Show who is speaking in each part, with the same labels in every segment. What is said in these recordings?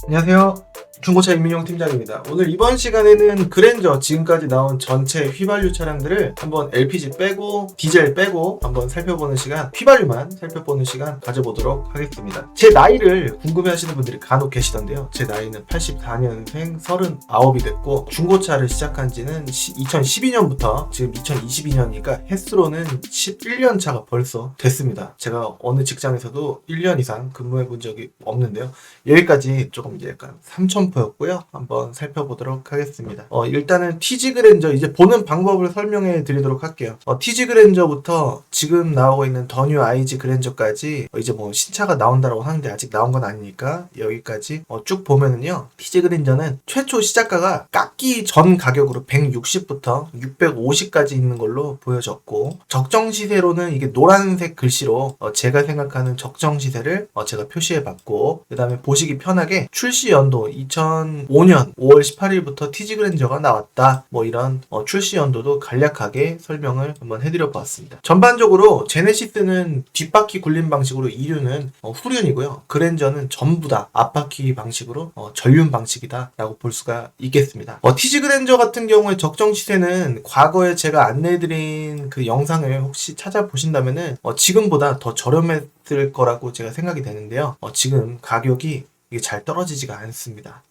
Speaker 1: 안녕하세요. 중고차 임민용 팀장입니다. 오늘 이번 시간에는 그랜저 지금까지 나온 전체 휘발유 차량들을 한번 LPG 빼고 디젤 빼고 한번 살펴보는 시간, 휘발유만 살펴보는 시간 가져보도록 하겠습니다. 제 나이를 궁금해하시는 분들이 간혹 계시던데요. 제 나이는 84년생 39이 됐고 중고차를 시작한 지는 2012년부터 지금 2022년이니까 횟수로는 11년 차가 벌써 됐습니다. 제가 어느 직장에서도 1년 이상 근무해 본 적이 없는데요. 여기까지 조금 이제 약간 3,000%였고요. 한번 살펴보도록 하겠습니다. 일단은 TG 그랜저 이제 보는 방법을 설명해 드리도록 할게요. TG 그랜저부터 지금 나오고 있는 더 뉴 IG 그랜저까지 이제 뭐 신차가 나온다라고 하는데 아직 나온 건 아니니까 여기까지 쭉 보면은요. TG 그랜저는 최초 시작가가 깎기 전 가격으로 160부터 650까지 있는 걸로 보여졌고 적정 시세로는 이게 노란색 글씨로 제가 생각하는 적정 시세를 제가 표시해 봤고 그 다음에 보시기 편하게 출시 연도 2005년 5월 18일부터 TG 그랜저가 나왔다. 뭐 이런 출시 연도도 간략하게 설명을 한번 해드려 보았습니다. 전반적으로 제네시스는 뒷바퀴 굴림 방식으로 2륜은 후륜이고요. 그랜저는 전부 다 앞바퀴 방식으로 전륜 방식이다 라고 볼 수가 있겠습니다. TG 그랜저 같은 경우에 적정 시세는 과거에 제가 안내해드린 그 영상을 혹시 찾아보신다면은 지금보다 더 저렴했을 거라고 제가 생각이 되는데요. 지금 가격이 이게 잘 떨어지지가 않습니다.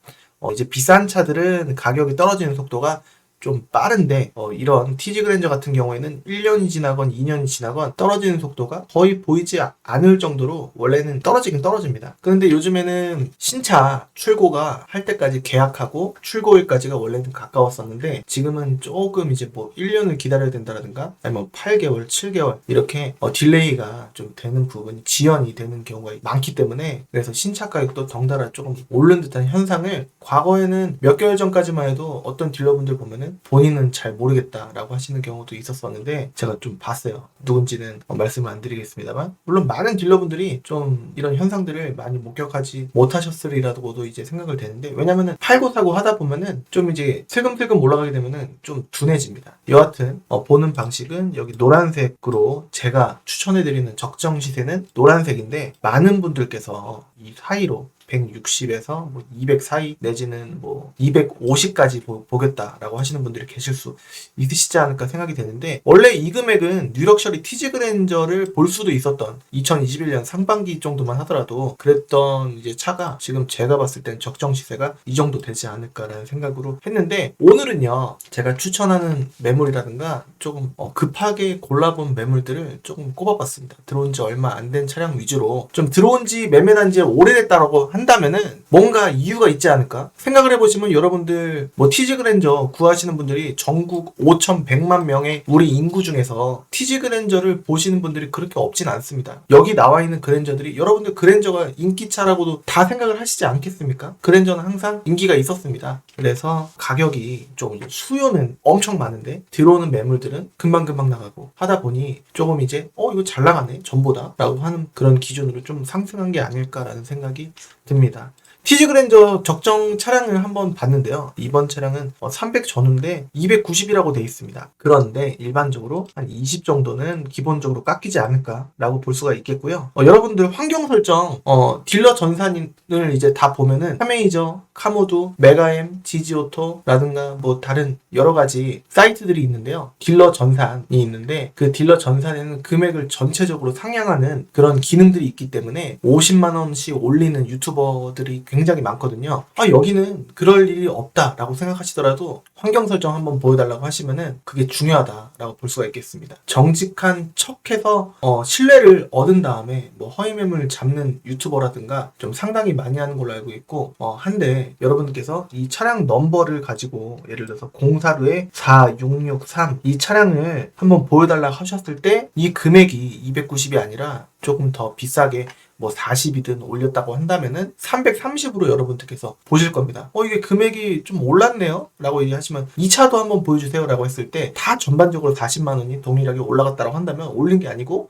Speaker 1: 이제 비싼 차들은 가격이 떨어지는 속도가 좀 빠른데 이런 TG 그랜저 같은 경우에는 1년이 지나건 2년이 지나건 떨어지는 속도가 거의 보이지 않을 정도로 원래는 떨어지긴 떨어집니다. 그런데 요즘에는 신차 출고가 할 때까지 계약하고 출고일까지가 원래는 가까웠었는데 지금은 조금 이제 뭐 1년을 기다려야 된다라든가 아니면 8개월, 7개월 이렇게 딜레이가 좀 되는 부분이 지연이 되는 경우가 많기 때문에 그래서 신차 가격도 덩달아 조금 오른 듯한 현상을 과거에는 몇 개월 전까지만 해도 어떤 딜러분들 보면은 본인은 잘 모르겠다라고 하시는 경우도 있었었는데 제가 좀 봤어요. 누군지는 말씀을 안 드리겠습니다만 물론 많은 딜러분들이 좀 이런 현상들을 많이 목격하지 못하셨으리라고도 이제 생각을 되는데 왜냐면은 팔고 사고 하다 보면은 좀 이제 슬금슬금 올라가게 되면은 좀 둔해집니다. 여하튼 보는 방식은 여기 노란색으로 제가 추천해드리는 적정 시세는 노란색인데 많은 분들께서 이 사이로 160에서 200 사이 내지는 250까지 보겠다라고 하시는 분들이 계실 수 있으시지 않을까 생각이 되는데 원래 이 금액은 뉴럭셔리 TG 그랜저를 볼 수도 있었던 2021년 상반기 정도만 하더라도 그랬던 이제 차가 지금 제가 봤을 땐 적정 시세가 이 정도 되지 않을까라는 생각으로 했는데 오늘은요 제가 추천하는 매물이라든가 조금 급하게 골라본 매물들을 조금 꼽아봤습니다. 들어온 지 얼마 안 된 차량 위주로 좀 들어온 지 매매한 지 오래됐다라고 한다면은 뭔가 이유가 있지 않을까 생각을 해보시면 여러분들 TG 그랜저 구하시는 분들이 전국 5,100만 명의 우리 인구 중에서 TG 그랜저를 보시는 분들이 그렇게 없진 않습니다. 여기 나와 있는 그랜저들이 여러분들 그랜저가 인기차라고도 다 생각을 하시지 않겠습니까? 그랜저는 항상 인기가 있었습니다. 그래서 가격이 좀 수요는 엄청 많은데 들어오는 매물들은 금방금방 나가고 하다 보니 조금 이제 이거 잘 나가네 전보다 라고 하는 그런 기준으로 좀 상승한 게 아닐까라는 생각이 듭니다. TG 그랜저 적정 차량을 한번 봤는데요. 이번 차량은 300 전후인데 290이라고 되어 있습니다. 그런데 일반적으로 한 20 정도는 기본적으로 깎이지 않을까라고 볼 수가 있겠고요. 여러분들 환경 설정 딜러 전산을 이제 다 보면은 카메이저, 카모두, 메가엠, 지지오토라든가 다른 여러 가지 사이트들이 있는데요. 딜러 전산이 있는데 그 딜러 전산에는 금액을 전체적으로 상향하는 그런 기능들이 있기 때문에 50만 원씩 올리는 유튜버들이 굉장히 많거든요. 여기는 그럴 일이 없다라고 생각하시더라도 환경 설정 한번 보여달라고 하시면은 그게 중요하다라고 볼 수가 있겠습니다. 정직한 척해서 신뢰를 얻은 다음에 허위 매물 잡는 유튜버라든가 좀 상당히 많이 하는 걸로 알고 있고 한데 여러분께서 이 차량 넘버를 가지고 예를 들어서 046에 4663 이 차량을 한번 보여달라고 하셨을 때 이 금액이 290이 아니라 조금 더 비싸게 40이든 올렸다고 한다면은 330으로 여러분들께서 보실 겁니다. 이게 금액이 좀 올랐네요 라고 얘기하시면 이 차도 한번 보여주세요 라고 했을 때 다 전반적으로 40만 원이 동일하게 올라갔다고 한다면 올린 게 아니고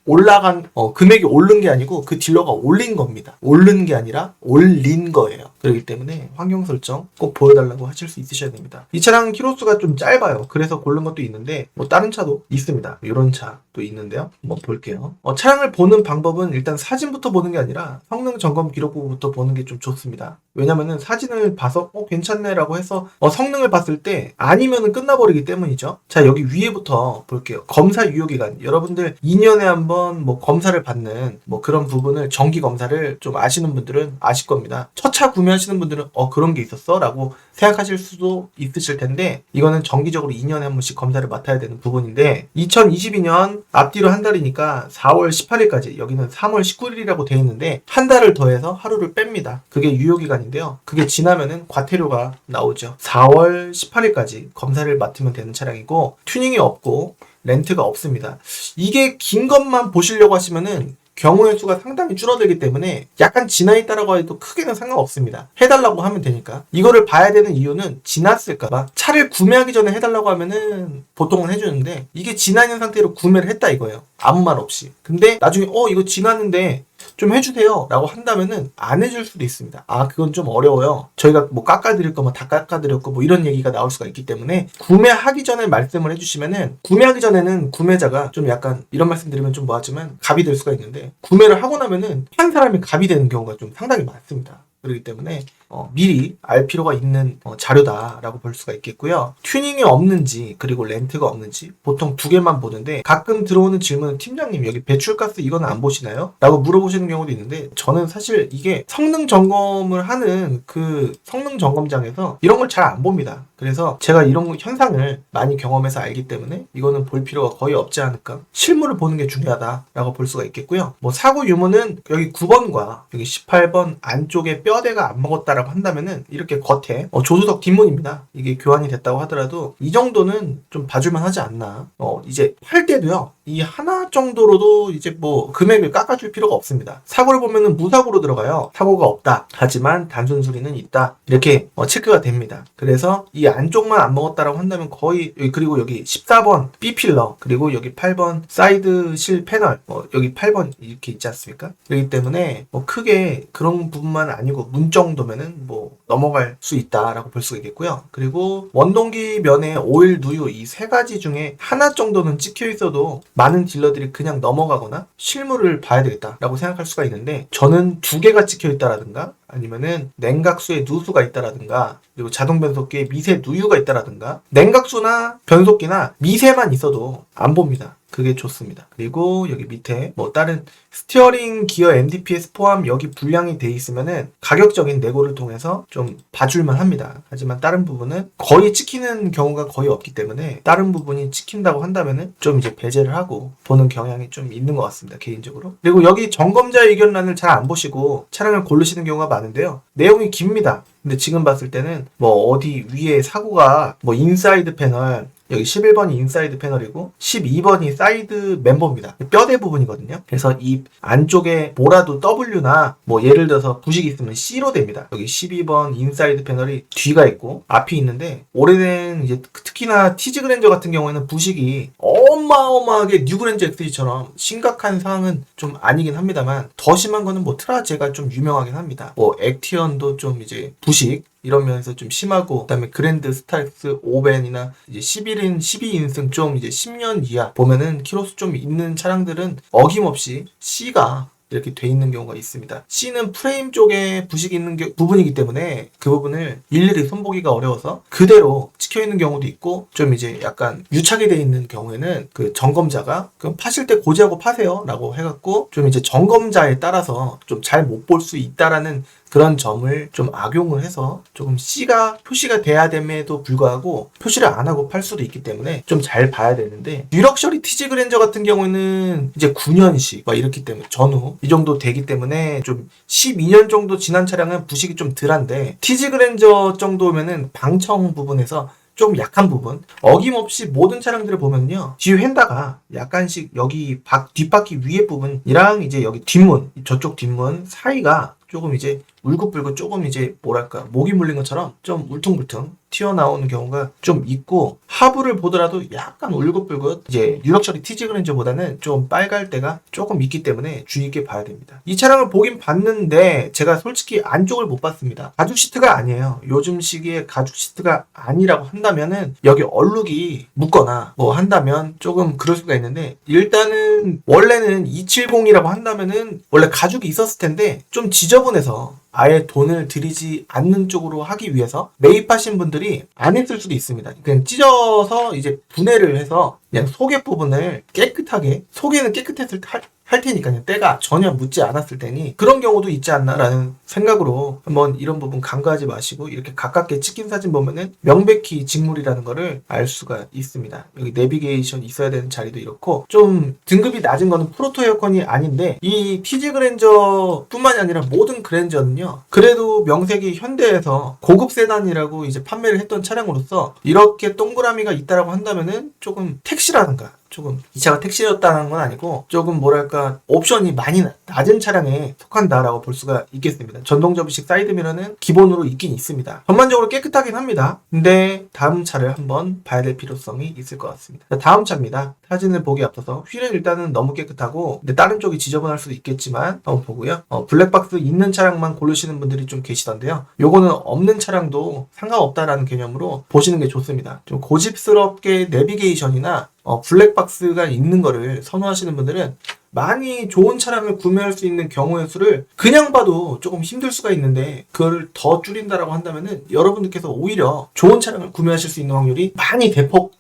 Speaker 1: 올라간 금액이 오른 게 아니고 그 딜러가 올린 겁니다. 오른 게 아니라 올린 거예요. 그렇기 때문에 환경 설정 꼭 보여달라고 하실 수 있으셔야 됩니다. 이 차량 키로수가 좀 짧아요. 그래서 고른 것도 있는데 다른 차도 있습니다. 이런 차 또 있는데요. 한번 볼게요. 차량을 보는 방법은 일단 사진부터 보는 게 아니라 성능 점검 기록부부터 보는 게 좀 좋습니다. 왜냐면은 사진을 봐서 괜찮네 라고 해서 성능을 봤을 때 아니면은 끝나버리기 때문이죠. 자, 여기 위에부터 볼게요. 검사 유효기간. 여러분들 2년에 한번 뭐 검사를 받는 뭐 그런 부분을 정기 검사를 좀 아시는 분들은 아실 겁니다. 첫 차 구매하시는 분들은 그런 게 있었어? 라고 생각하실 수도 있으실 텐데 이거는 정기적으로 2년에 한 번씩 검사를 맡아야 되는 부분인데 2022년 앞뒤로 한 달이니까 4월 18일까지 여기는 3월 19일이라고 되어 있는데 한 달을 더해서 하루를 뺍니다. 그게 유효기간인데요. 그게 지나면은 과태료가 나오죠. 4월 18일까지 검사를 맡으면 되는 차량이고 튜닝이 없고 렌트가 없습니다. 이게 긴 것만 보시려고 하시면은 경우의 수가 상당히 줄어들기 때문에 약간 지나 있다라고 해도 크게는 상관없습니다. 해달라고 하면 되니까. 이거를 봐야 되는 이유는 지났을까봐. 차를 구매하기 전에 해달라고 하면은 보통은 해주는데 이게 지나 있는 상태로 구매를 했다 이거예요. 아무 말 없이. 근데 나중에 이거 지났는데 좀 해주세요 라고 한다면은 안 해줄 수도 있습니다. 그건 좀 어려워요. 저희가 뭐 깎아드릴 거면 다 깎아드렸고 뭐 이런 얘기가 나올 수가 있기 때문에 구매하기 전에 말씀을 해주시면은 구매하기 전에는 구매자가 좀 약간 이런 말씀 드리면 좀 뭐하지만 갑이 될 수가 있는데 구매를 하고 나면은 한 사람이 갑이 되는 경우가 좀 상당히 많습니다. 그렇기 때문에 미리 알 필요가 있는 자료다라고 볼 수가 있겠고요. 튜닝이 없는지 그리고 렌트가 없는지 보통 두 개만 보는데 가끔 들어오는 질문은 팀장님 여기 배출가스 이거는 안 보시나요? 라고 물어보시는 경우도 있는데 저는 사실 이게 성능 점검을 하는 그 성능 점검장에서 이런 걸 잘 안 봅니다. 그래서 제가 이런 현상을 많이 경험해서 알기 때문에 이거는 볼 필요가 거의 없지 않을까. 실물을 보는 게 중요하다라고 볼 수가 있겠고요. 뭐 사고 유무는 여기 9번과 여기 18번 안쪽에 뼈대가 안 먹었다라고 한다면은 이렇게 겉에 조수석 뒷문입니다. 이게 교환이 됐다고 하더라도 이 정도는 좀 봐줄만 하지 않나. 이제 팔 때도요. 이 하나 정도로도 이제 뭐 금액을 깎아줄 필요가 없습니다. 사고를 보면은 무사고로 들어가요. 사고가 없다. 하지만 단순 수리는 있다. 이렇게 체크가 됩니다. 그래서 이 안쪽만 안 먹었다라고 한다면 거의 그리고 여기 14번 B필러 그리고 여기 8번 사이드 실 패널 여기 8번 이렇게 있지 않습니까? 그렇기 때문에 뭐 크게 그런 부분만 아니고 문 정도면은 뭐 넘어갈 수 있다라고 볼 수가 있겠고요. 그리고 원동기 면에 오일 누유 이 세 가지 중에 하나 정도는 찍혀 있어도 많은 딜러들이 그냥 넘어가거나 실물을 봐야 되겠다라고 생각할 수가 있는데 저는 두 개가 찍혀 있다라든가 아니면은 냉각수에 누수가 있다라든가 그리고 자동 변속기에 미세 누유가 있다라든가 냉각수나 변속기나 미세만 있어도 안 봅니다. 그게 좋습니다. 그리고 여기 밑에 뭐 다른 스티어링 기어 MDPS 포함 여기 불량이 돼 있으면은 가격적인 내고를 통해서 좀 봐줄만 합니다. 하지만 다른 부분은 거의 찍히는 경우가 거의 없기 때문에 다른 부분이 찍힌다고 한다면은 좀 이제 배제를 하고 보는 경향이 좀 있는 것 같습니다. 개인적으로. 그리고 여기 점검자 의견란을 잘 안 보시고 차량을 고르시는 경우가 많은데요. 내용이 깁니다. 근데 지금 봤을 때는 뭐 어디 위에 사고가 뭐 인사이드 패널 여기 11번이 인사이드 패널이고 12번이 사이드 멤버입니다. 뼈대 부분이거든요. 그래서 이 안쪽에 뭐라도 W나 뭐 예를 들어서 부식이 있으면 C로 됩니다. 여기 12번 인사이드 패널이 뒤가 있고 앞이 있는데 오래된 이제 특히나 티즈 그랜저 같은 경우에는 부식이 어마어마하게 뉴 그랜저 XT처럼 심각한 상황은 좀 아니긴 합니다만 더 심한 거는 뭐 트라제가 좀 유명하긴 합니다. 뭐 액티언도 좀 이제 부식 이런 면에서 좀 심하고 그다음에 그랜드 스타렉스 5벤이나 이제 11인 12인승 좀 이제 10년 이하 보면은 키로수 좀 있는 차량들은 어김없이 C가 이렇게 돼 있는 경우가 있습니다. C는 프레임 쪽에 부식이 있는 부분이기 때문에 그 부분을 일일이 손보기가 어려워서 그대로 찍혀 있는 경우도 있고 좀 이제 약간 유착이 돼 있는 경우에는 그 점검자가 그럼 파실 때 고지하고 파세요 라고 해갖고 좀 이제 점검자에 따라서 좀 잘 못 볼 수 있다라는 그런 점을 좀 악용을 해서 조금 C가 표시가 돼야 됨에도 불구하고 표시를 안 하고 팔 수도 있기 때문에 좀 잘 봐야 되는데 뉴럭셔리 티즈 그랜저 같은 경우에는 이제 9년식 막 이렇기 때문에 전후 이 정도 되기 때문에 좀 12년 정도 지난 차량은 부식이 좀 덜한데 티즈 그랜저 정도면은 방청 부분에서 좀 약한 부분 어김없이 모든 차량들을 보면요 뒤 휀다가 약간씩 여기 뒷바퀴 위에 부분이랑 이제 여기 뒷문 저쪽 뒷문 사이가 조금 이제 울긋불긋 조금 이제 뭐랄까 모기 물린 것처럼 좀 울퉁불퉁 튀어나오는 경우가 좀 있고, 하부를 보더라도 약간 울긋불긋 이제 유력 처리 TG 그랜저보다는 좀 빨갈 때가 조금 있기 때문에 주의 있게 봐야 됩니다. 이 차량을 보긴 봤는데 제가 솔직히 안쪽을 못 봤습니다. 가죽 시트가 아니에요. 요즘 시기에 가죽 시트가 아니라고 한다면은 여기 얼룩이 묻거나 뭐 한다면 조금 그럴 수가 있는데, 일단은 원래는 270이라고 한다면은 원래 가죽이 있었을 텐데 좀 지저분해서 아예 돈을 들이지 않는 쪽으로 하기 위해서 매입하신 분들이 안 했을 수도 있습니다. 그냥 찢어서 이제 분해를 해서 그냥 속의 부분을 깨끗하게, 속에는 깨끗했을 때 할 테니까요. 때가 전혀 묻지 않았을 테니 그런 경우도 있지 않나라는 생각으로 한번 이런 부분 간과하지 마시고, 이렇게 가깝게 찍힌 사진 보면은 명백히 직물이라는 거를 알 수가 있습니다. 여기 내비게이션 있어야 되는 자리도 이렇고, 좀 등급이 낮은 거는 프로토 에어컨이 아닌데 이 TG 그랜저 뿐만이 아니라 모든 그랜저는요, 그래도 명색이 현대에서 고급 세단이라고 이제 판매를 했던 차량으로서 이렇게 동그라미가 있다라고 한다면은 조금 택시라든가, 조금 이 차가 택시였다는 건 아니고 조금 뭐랄까 옵션이 많이 낮은 차량에 속한다라고 볼 수가 있겠습니다. 전동 접이식 사이드미러는 기본으로 있긴 있습니다. 전반적으로 깨끗하긴 합니다. 근데 다음 차를 한번 봐야 될 필요성이 있을 것 같습니다. 다음 차입니다. 사진을 보기 앞서서 휠은 일단은 너무 깨끗하고, 근데 다른 쪽이 지저분할 수도 있겠지만 한번 보고요. 블랙박스 있는 차량만 고르시는 분들이 좀 계시던데요. 요거는 없는 차량도 상관없다라는 개념으로 보시는 게 좋습니다. 좀 고집스럽게 내비게이션이나 블랙박스가 있는 거를 선호하시는 분들은 많이 좋은 차량을 구매할 수 있는 경우의 수를 그냥 봐도 조금 힘들 수가 있는데, 그거를 더 줄인다라고 한다면은 여러분들께서 오히려 좋은 차량을 구매하실 수 있는 확률이 많이 대폭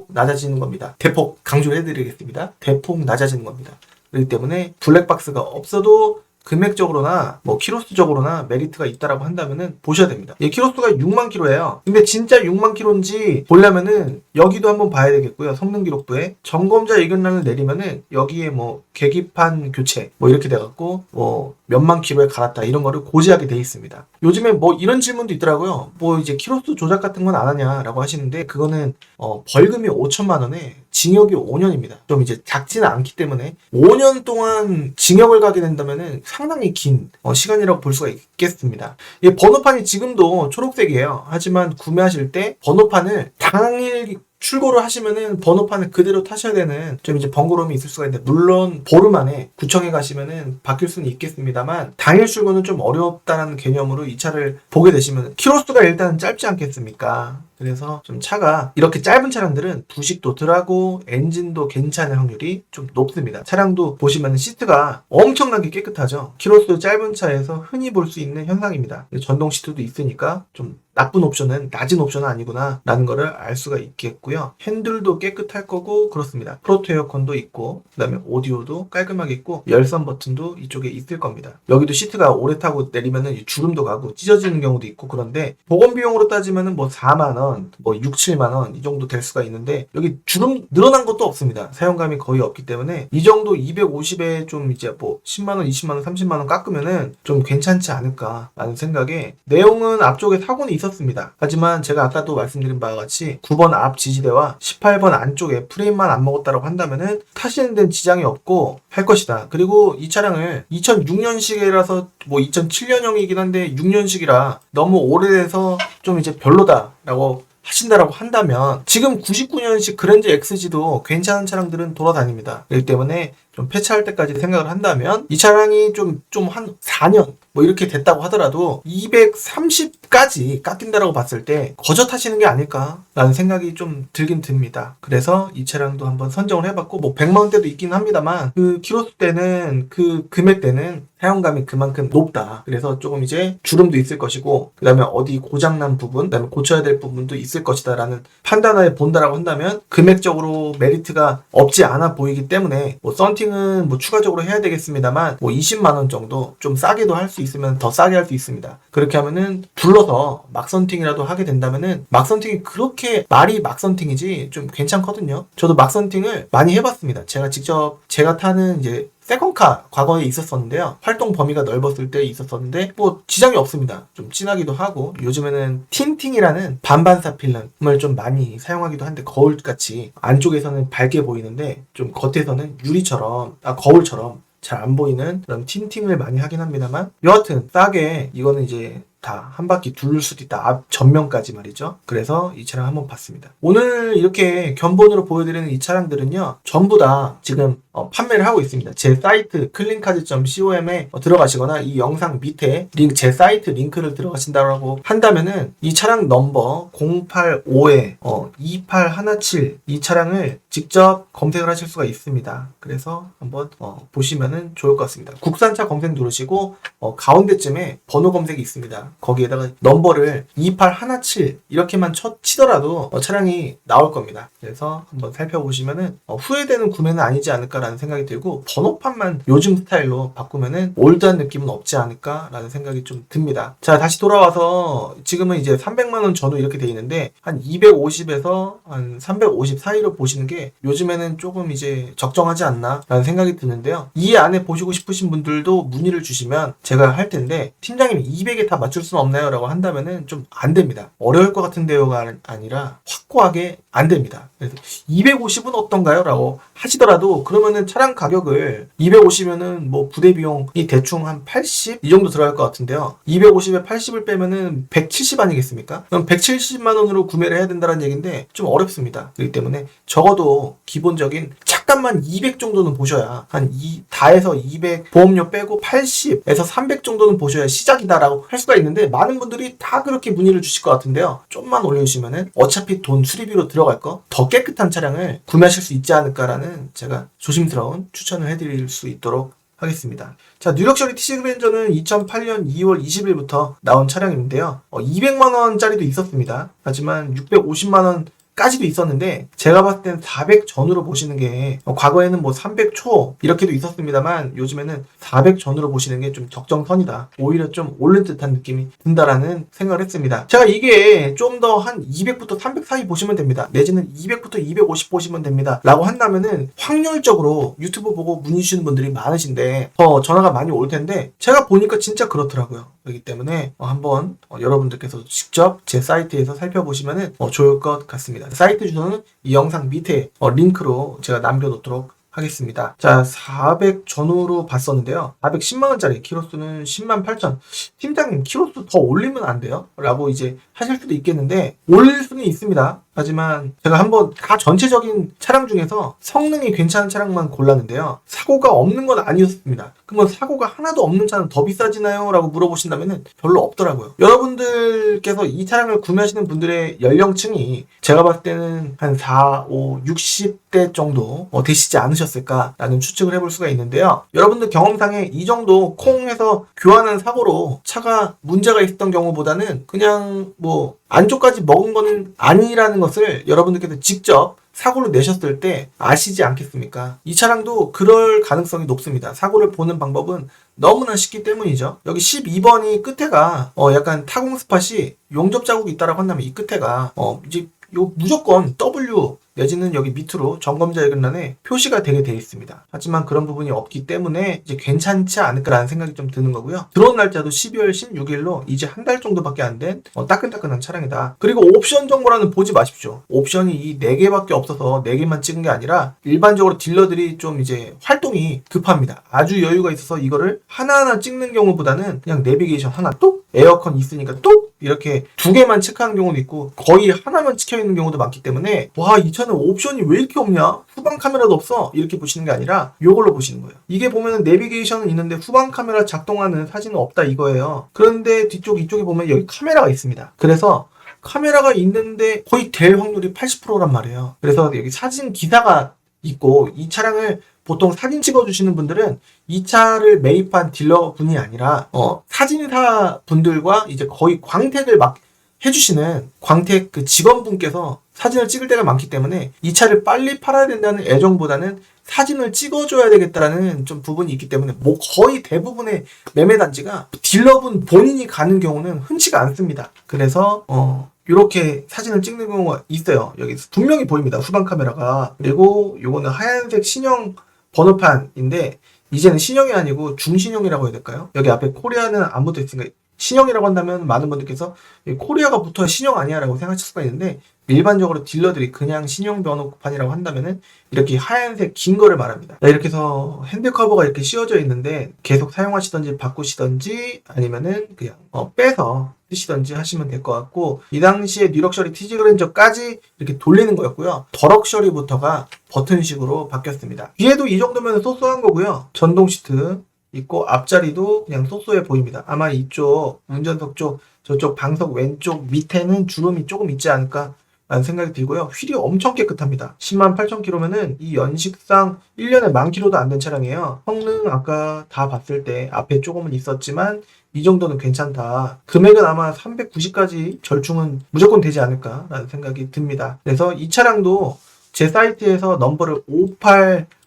Speaker 1: 낮아지는 겁니다. 대폭 강조를 해드리겠습니다. 대폭 낮아지는 겁니다. 그렇기 때문에 블랙박스가 없어도 금액적으로나 뭐 키로수적으로나 메리트가 있다라고 한다면은 보셔야 됩니다. 이 키로수가 6만 킬로예요. 근데 진짜 6만 킬로인지 보려면은 여기도 한번 봐야 되겠고요. 성능 기록부에 점검자 의견란을 내리면은 여기에 뭐 계기판 교체 뭐 이렇게 돼갖고 뭐 몇만 킬로에 갈았다 이런 거를 고지하게 돼 있습니다. 요즘에 뭐 이런 질문도 있더라고요. 뭐 이제 키로수 조작 같은 건 안 하냐라고 하시는데, 그거는 벌금이 5천만 원에 징역이 5년입니다. 좀 이제 작지는 않기 때문에 5년 동안 징역을 가게 된다면은 상당히 긴 시간이라고 볼 수가 있겠습니다. 이 번호판이 지금도 초록색이에요. 하지만 구매하실 때 번호판을 당일 출고를 하시면은 번호판을 그대로 타셔야 되는 좀 이제 번거로움이 있을 수가 있는데, 물론 보름 안에 구청에 가시면은 바뀔 수는 있겠습니다만 당일 출고는 좀 어렵다는 개념으로 이 차를 보게 되시면 키로수가 일단 짧지 않겠습니까? 그래서 좀 차가 이렇게 짧은 차량들은 부식도 덜하고 엔진도 괜찮을 확률이 좀 높습니다. 차량도 보시면 시트가 엄청나게 깨끗하죠. 키로수 짧은 차에서 흔히 볼 수 있는 현상입니다. 전동 시트도 있으니까 좀 나쁜 옵션은 낮은 옵션은 아니구나 라는 거를 알 수가 있겠고요. 핸들도 깨끗할 거고 그렇습니다. 프로토 에어컨도 있고, 그 다음에 오디오도 깔끔하게 있고, 열선 버튼도 이쪽에 있을 겁니다. 여기도 시트가 오래 타고 내리면은 주름도 가고 찢어지는 경우도 있고, 그런데 보건 비용으로 따지면은 뭐 4만원 뭐 6, 7만원 이 정도 될 수가 있는데, 여기 주름 늘어난 것도 없습니다. 사용감이 거의 없기 때문에 이 정도 250에 좀 이제 뭐 10만원, 20만원, 30만원 깎으면은 좀 괜찮지 않을까 라는 생각에, 내용은 앞쪽에 사고는 있었습니다. 하지만 제가 아까도 말씀드린 바와 같이 9번 앞 지지대와 18번 안쪽에 프레임만 안 먹었다고 한다면은 타시는 데는 지장이 없고 할 것이다. 그리고 이 차량을 2006년식이라서 뭐 2007년형이긴 한데 6년식이라 너무 오래돼서 좀 이제 별로다라고 하신다라고 한다면, 지금 99년식 그랜저 XG도 괜찮은 차량들은 돌아다닙니다. 그렇기 때문에 좀 폐차할 때까지 생각을 한다면 이 차량이 좀 한 4년 뭐 이렇게 됐다고 하더라도 230까지 깎인다라고 봤을 때 거저 타시는 게 아닐까라는 생각이 좀 들긴 듭니다. 그래서 이 차량도 한번 선정을 해봤고, 뭐 100만원대도 있긴 합니다만 그 키로수 때는 그 금액대는 사용감이 그만큼 높다. 그래서 조금 이제 주름도 있을 것이고, 그 다음에 어디 고장난 부분, 그 다음에 고쳐야 될 부분도 있을 것이다 라는 판단하에 본다라고 한다면 금액적으로 메리트가 없지 않아 보이기 때문에, 뭐 썬팅은 뭐 추가적으로 해야 되겠습니다만 뭐 20만원 정도 좀 싸게도 할 수 있으면 더 싸게 할 수 있습니다. 그렇게 하면은 불러서 막선팅이라도 하게 된다면은, 막선팅이 그렇게 말이 막선팅이지 좀 괜찮거든요. 저도 막선팅을 많이 해봤습니다. 제가 타는 이제 세컨카 과거에 있었었는데요. 활동 범위가 넓었을 때 있었었는데 뭐 지장이 없습니다. 좀 진하기도 하고, 요즘에는 틴팅이라는 반반사 필름을 좀 많이 사용하기도 한데, 거울같이 안쪽에서는 밝게 보이는데 좀 겉에서는 유리처럼 거울처럼 잘 안 보이는 그런 틴팅을 많이 하긴 합니다만, 여하튼 싸게 이거는 이제 다 한 바퀴 둘 수도 있다. 앞 전면까지 말이죠. 그래서 이 차량 한번 봤습니다. 오늘 이렇게 견본으로 보여드리는 이 차량들은요, 전부 다 지금 판매를 하고 있습니다. 제 사이트 cleancars.com에 들어가시거나 이 영상 밑에 제 사이트 링크를 들어가신다고 한다면은 이 차량 넘버 085에 2817 이 차량을 직접 검색을 하실 수가 있습니다. 그래서 한번 보시면은 좋을 것 같습니다. 국산차 검색 누르시고 가운데쯤에 번호 검색이 있습니다. 거기에다가 넘버를 2817 이렇게만 치더라도 차량이 나올 겁니다. 그래서 한번 살펴보시면은 후회되는 구매는 아니지 않을까라는 생각이 들고, 번호판만 요즘 스타일로 바꾸면은 올드한 느낌은 없지 않을까라는 생각이 좀 듭니다. 자, 다시 돌아와서 지금은 이제 300만 원 전후 이렇게 돼 있는데 한 250에서 한 350 사이로 보시는 게 요즘에는 조금 이제 적정하지 않나라는 생각이 드는데요. 이 안에 보시고 싶으신 분들도 문의를 주시면 제가 할 텐데, 팀장님이 200에 다 맞출 수는 없나요? 라고 한다면은 좀 안 됩니다. 어려울 것 같은데요가 아니라 확고하게 안 됩니다. 그래서 250은 어떤가요? 라고 하시더라도, 그러면은 차량 가격을 250이면은 뭐 부대 비용이 대충 한 80 이 정도 들어갈 것 같은데요. 250에 80을 빼면은 170 아니겠습니까? 그럼 170만 원으로 구매를 해야 된다는 얘기인데 좀 어렵습니다. 그렇기 때문에 적어도 기본적인 잠깐만 200 정도는 보셔야, 다 해서 200 보험료 빼고 80에서 300 정도는 보셔야 시작이다라고 할 수가 있는데, 많은 분들이 다 그렇게 문의를 주실 것 같은데요. 좀만 올려주시면은 어차피 돈 수리비로 들어갈 거 더 깨끗한 차량을 구매하실 수 있지 않을까라는 제가 조심스러운 추천을 해드릴 수 있도록 하겠습니다. 자, 뉴럭셔리 TC 그랜저는 2008년 2월 20일부터 나온 차량인데요. 200만 원짜리도 있었습니다. 하지만 650만 원 까지도 있었는데, 제가 봤을 땐 400 전후로 보시는 게, 과거에는 뭐 300 초 이렇게도 있었습니다만 요즘에는 400 전후로 보시는 게 좀 적정선이다, 오히려 좀 오른 듯한 느낌이 든다라는 생각을 했습니다. 제가 이게 좀 더 한 200부터 300 사이 보시면 됩니다, 내지는 200부터 250 보시면 됩니다 라고 한다면은 확률적으로 유튜브 보고 문의 주시는 분들이 많으신데 더 전화가 많이 올 텐데, 제가 보니까 진짜 그렇더라고요. 그렇기 때문에 한번 여러분들께서 직접 제 사이트에서 살펴보시면 좋을 것 같습니다. 사이트 주소는 이 영상 밑에 링크로 제가 남겨놓도록 하겠습니다. 자, 400 전후로 봤었는데요. 410만원짜리 키로수는 108,000. 팀장님, 키로수 더 올리면 안 돼요? 라고 이제 하실 수도 있겠는데, 올릴 수는 있습니다. 하지만 제가 한번 다 전체적인 차량 중에서 성능이 괜찮은 차량만 골랐는데요. 사고가 없는 건 아니었습니다. 그러면 사고가 하나도 없는 차는 더 비싸지나요? 라고 물어보신다면 별로 없더라고요. 여러분들께서 이 차량을 구매하시는 분들의 연령층이 제가 봤을 때는 한 4, 5, 60대 정도 되시지 않으셨을까라는 추측을 해볼 수가 있는데요. 여러분들 경험상에 이 정도 콩해서 교환한 사고로 차가 문제가 있었던 경우보다는 그냥 뭐 안쪽까지 먹은 건 아니라는 것을 여러분들께서 직접 사고를 내셨을 때 아시지 않겠습니까? 이 차량도 그럴 가능성이 높습니다. 사고를 보는 방법은 너무나 쉽기 때문이죠. 여기 12번이 끝에가 약간 타공 스팟이 용접 자국이 있다라고 한다면, 이 끝에가 이제 요 무조건 W 내지는 여기 밑으로 점검자격란에 표시가 되게 되어 있습니다. 하지만 그런 부분이 없기 때문에 이제 괜찮지 않을까라는 생각이 좀 드는 거고요. 들어온 날짜도 12월 16일로 이제 한 달 정도밖에 안 된 따끈따끈한 차량이다. 그리고 옵션 정보라는 보지 마십시오. 옵션이 이 4개밖에 없어서 4개만 찍은 게 아니라 일반적으로 딜러들이 좀 이제 활동이 급합니다. 아주 여유가 있어서 이거를 하나하나 찍는 경우보다는 그냥 내비게이션 하나 뚝, 에어컨 있으니까 뚝 이렇게 2개만 체크하는 경우도 있고 거의 하나만 찍혀있는 경우도 많기 때문에, 와, 이 차는 옵션이 왜 이렇게 없냐? 후방 카메라도 없어? 이렇게 보시는 게 아니라 요걸로 보시는 거예요. 이게 보면은 내비게이션은 있는데 후방 카메라 작동하는 사진은 없다 이거예요. 그런데 이쪽에 보면 여기 카메라가 있습니다. 그래서 카메라가 있는데 거의 될 확률이 80%란 말이에요. 그래서 여기 사진 기사가 있고, 이 차량을 보통 사진 찍어주시는 분들은 이 차를 매입한 딜러분이 아니라 사진사 분들과 이제 거의 광택을 막 해주시는 광택 그 직원분께서 사진을 찍을 때가 많기 때문에 이 차를 빨리 팔아야 된다는 애정보다는 사진을 찍어줘야 되겠다라는 좀 부분이 있기 때문에 뭐 거의 대부분의 매매 단지가 딜러분 본인이 가는 경우는 흔치가 않습니다. 그래서 이렇게 사진을 찍는 경우가 있어요. 여기 분명히 보입니다, 후방 카메라가. 그리고 요거는 하얀색 신형 번호판인데 이제는 신형이 아니고 중신형이라고 해야 될까요? 여기 앞에 코리아는 안 붙어 있으니까 신형이라고 한다면 많은 분들께서 코리아가 붙어야 신형 아니야 라고 생각하실 수가 있는데, 일반적으로 딜러들이 그냥 신형 변호판이라고 한다면은 이렇게 하얀색 긴 거를 말합니다. 이렇게 해서 핸드 커버가 이렇게 씌워져 있는데 계속 사용하시던지 바꾸시던지 아니면은 그냥 빼서 쓰시던지 하시면 될 것 같고, 이 당시에 뉴럭셔리 티지 그랜저까지 이렇게 돌리는 거였고요. 더럭셔리부터가 버튼식으로 바뀌었습니다. 뒤에도 이 정도면 쏘쏘한 거고요. 전동 시트 있고 앞자리도 그냥 쏘쏘해 보입니다. 아마 이쪽 운전석 쪽, 저쪽 방석 왼쪽 밑에는 주름이 조금 있지 않을까 라는 생각이 들고요. 휠이 엄청 깨끗합니다. 108,000km면은 이 연식상 1년에 10,000km도 안 된 차량이에요. 성능 아까 다 봤을 때 앞에 조금은 있었지만 이 정도는 괜찮다. 금액은 아마 390까지 절충은 무조건 되지 않을까 라는 생각이 듭니다. 그래서 이 차량도 제 사이트에서 넘버를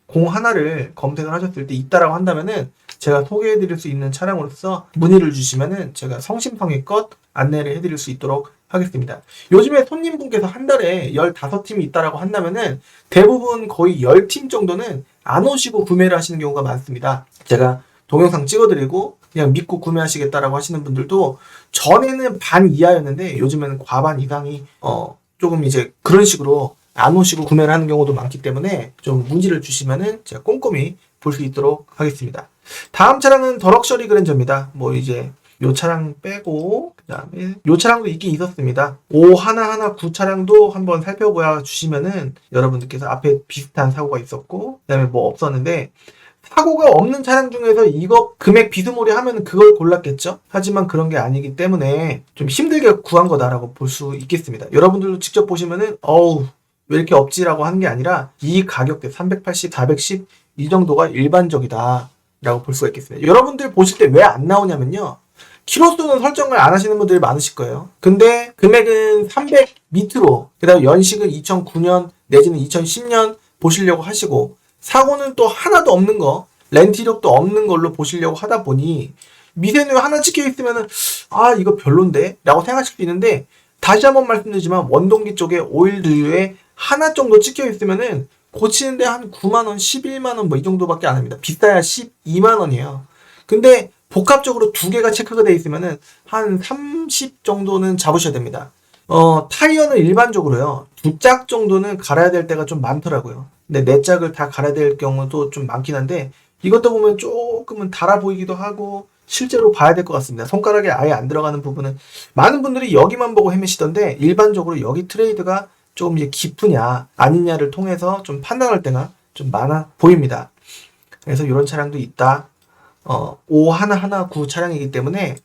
Speaker 1: 5801을 검색을 하셨을 때 있다라고 한다면은 제가 소개해드릴 수 있는 차량으로서 문의를 주시면은 제가 성심성의껏 안내를 해드릴 수 있도록 하겠습니다. 요즘에 손님분께서 한 달에 15팀이 있다라고 한다면은 대부분 거의 10팀 정도는 안 오시고 구매를 하시는 경우가 많습니다. 제가 동영상 찍어드리고 그냥 믿고 구매하시겠다라고 하시는 분들도 전에는 반 이하였는데 요즘에는 과반 이상이 조금 이제 그런 식으로 안 오시고 구매를 하는 경우도 많기 때문에 좀 문의를 주시면은 제가 꼼꼼히 볼 수 있도록 하겠습니다. 다음 차량은 더럭셔리 그랜저입니다. 뭐 이제 요 차량 빼고 그 다음에 요 차량도 있긴 있었습니다. 5119 차량도 한번 살펴보아 주시면은 여러분들께서 앞에 비슷한 사고가 있었고 그 다음에 뭐 없었는데, 사고가 없는 차량 중에서 이거 금액 비스무리 하면 그걸 골랐겠죠? 하지만 그런 게 아니기 때문에 좀 힘들게 구한 거다라고 볼 수 있겠습니다. 여러분들도 직접 보시면은 어우 왜 이렇게 없지라고 하는 게 아니라 이 가격대 380, 410 이 정도가 일반적이다 라고 볼 수가 있겠습니다. 여러분들 보실 때 왜 안 나오냐면요, 키로수는 설정을 안 하시는 분들이 많으실 거예요. 근데 금액은 300 밑으로, 그 다음 연식은 2009년 내지는 2010년 보시려고 하시고, 사고는 또 하나도 없는 거, 렌트 이력도 없는 걸로 보시려고 하다 보니 미세누 하나 찍혀 있으면은 아 이거 별론데 라고 생각하실 수 있는데, 다시 한번 말씀드리지만 원동기 쪽에 오일 두유에 하나 정도 찍혀 있으면은 고치는데 한 9만원, 11만원 뭐 이 정도밖에 안 합니다. 비싸야 12만원이에요. 근데 복합적으로 두 개가 체크가 되어 있으면은 한 30 정도는 잡으셔야 됩니다. 타이어는 일반적으로요, 2짝 정도는 갈아야 될 때가 좀 많더라고요. 근데 4짝을 다 갈아야 될 경우도 좀 많긴 한데, 이것도 보면 조금은 달아 보이기도 하고 실제로 봐야 될 것 같습니다. 손가락에 아예 안 들어가는 부분은 많은 분들이 여기만 보고 헤매시던데, 일반적으로 여기 트레이드가 조금 이제 깊으냐 아니냐를 통해서 좀 판단할 때가 좀 많아 보입니다. 그래서 이런 차량도 있다. 5119 차량이기 때문에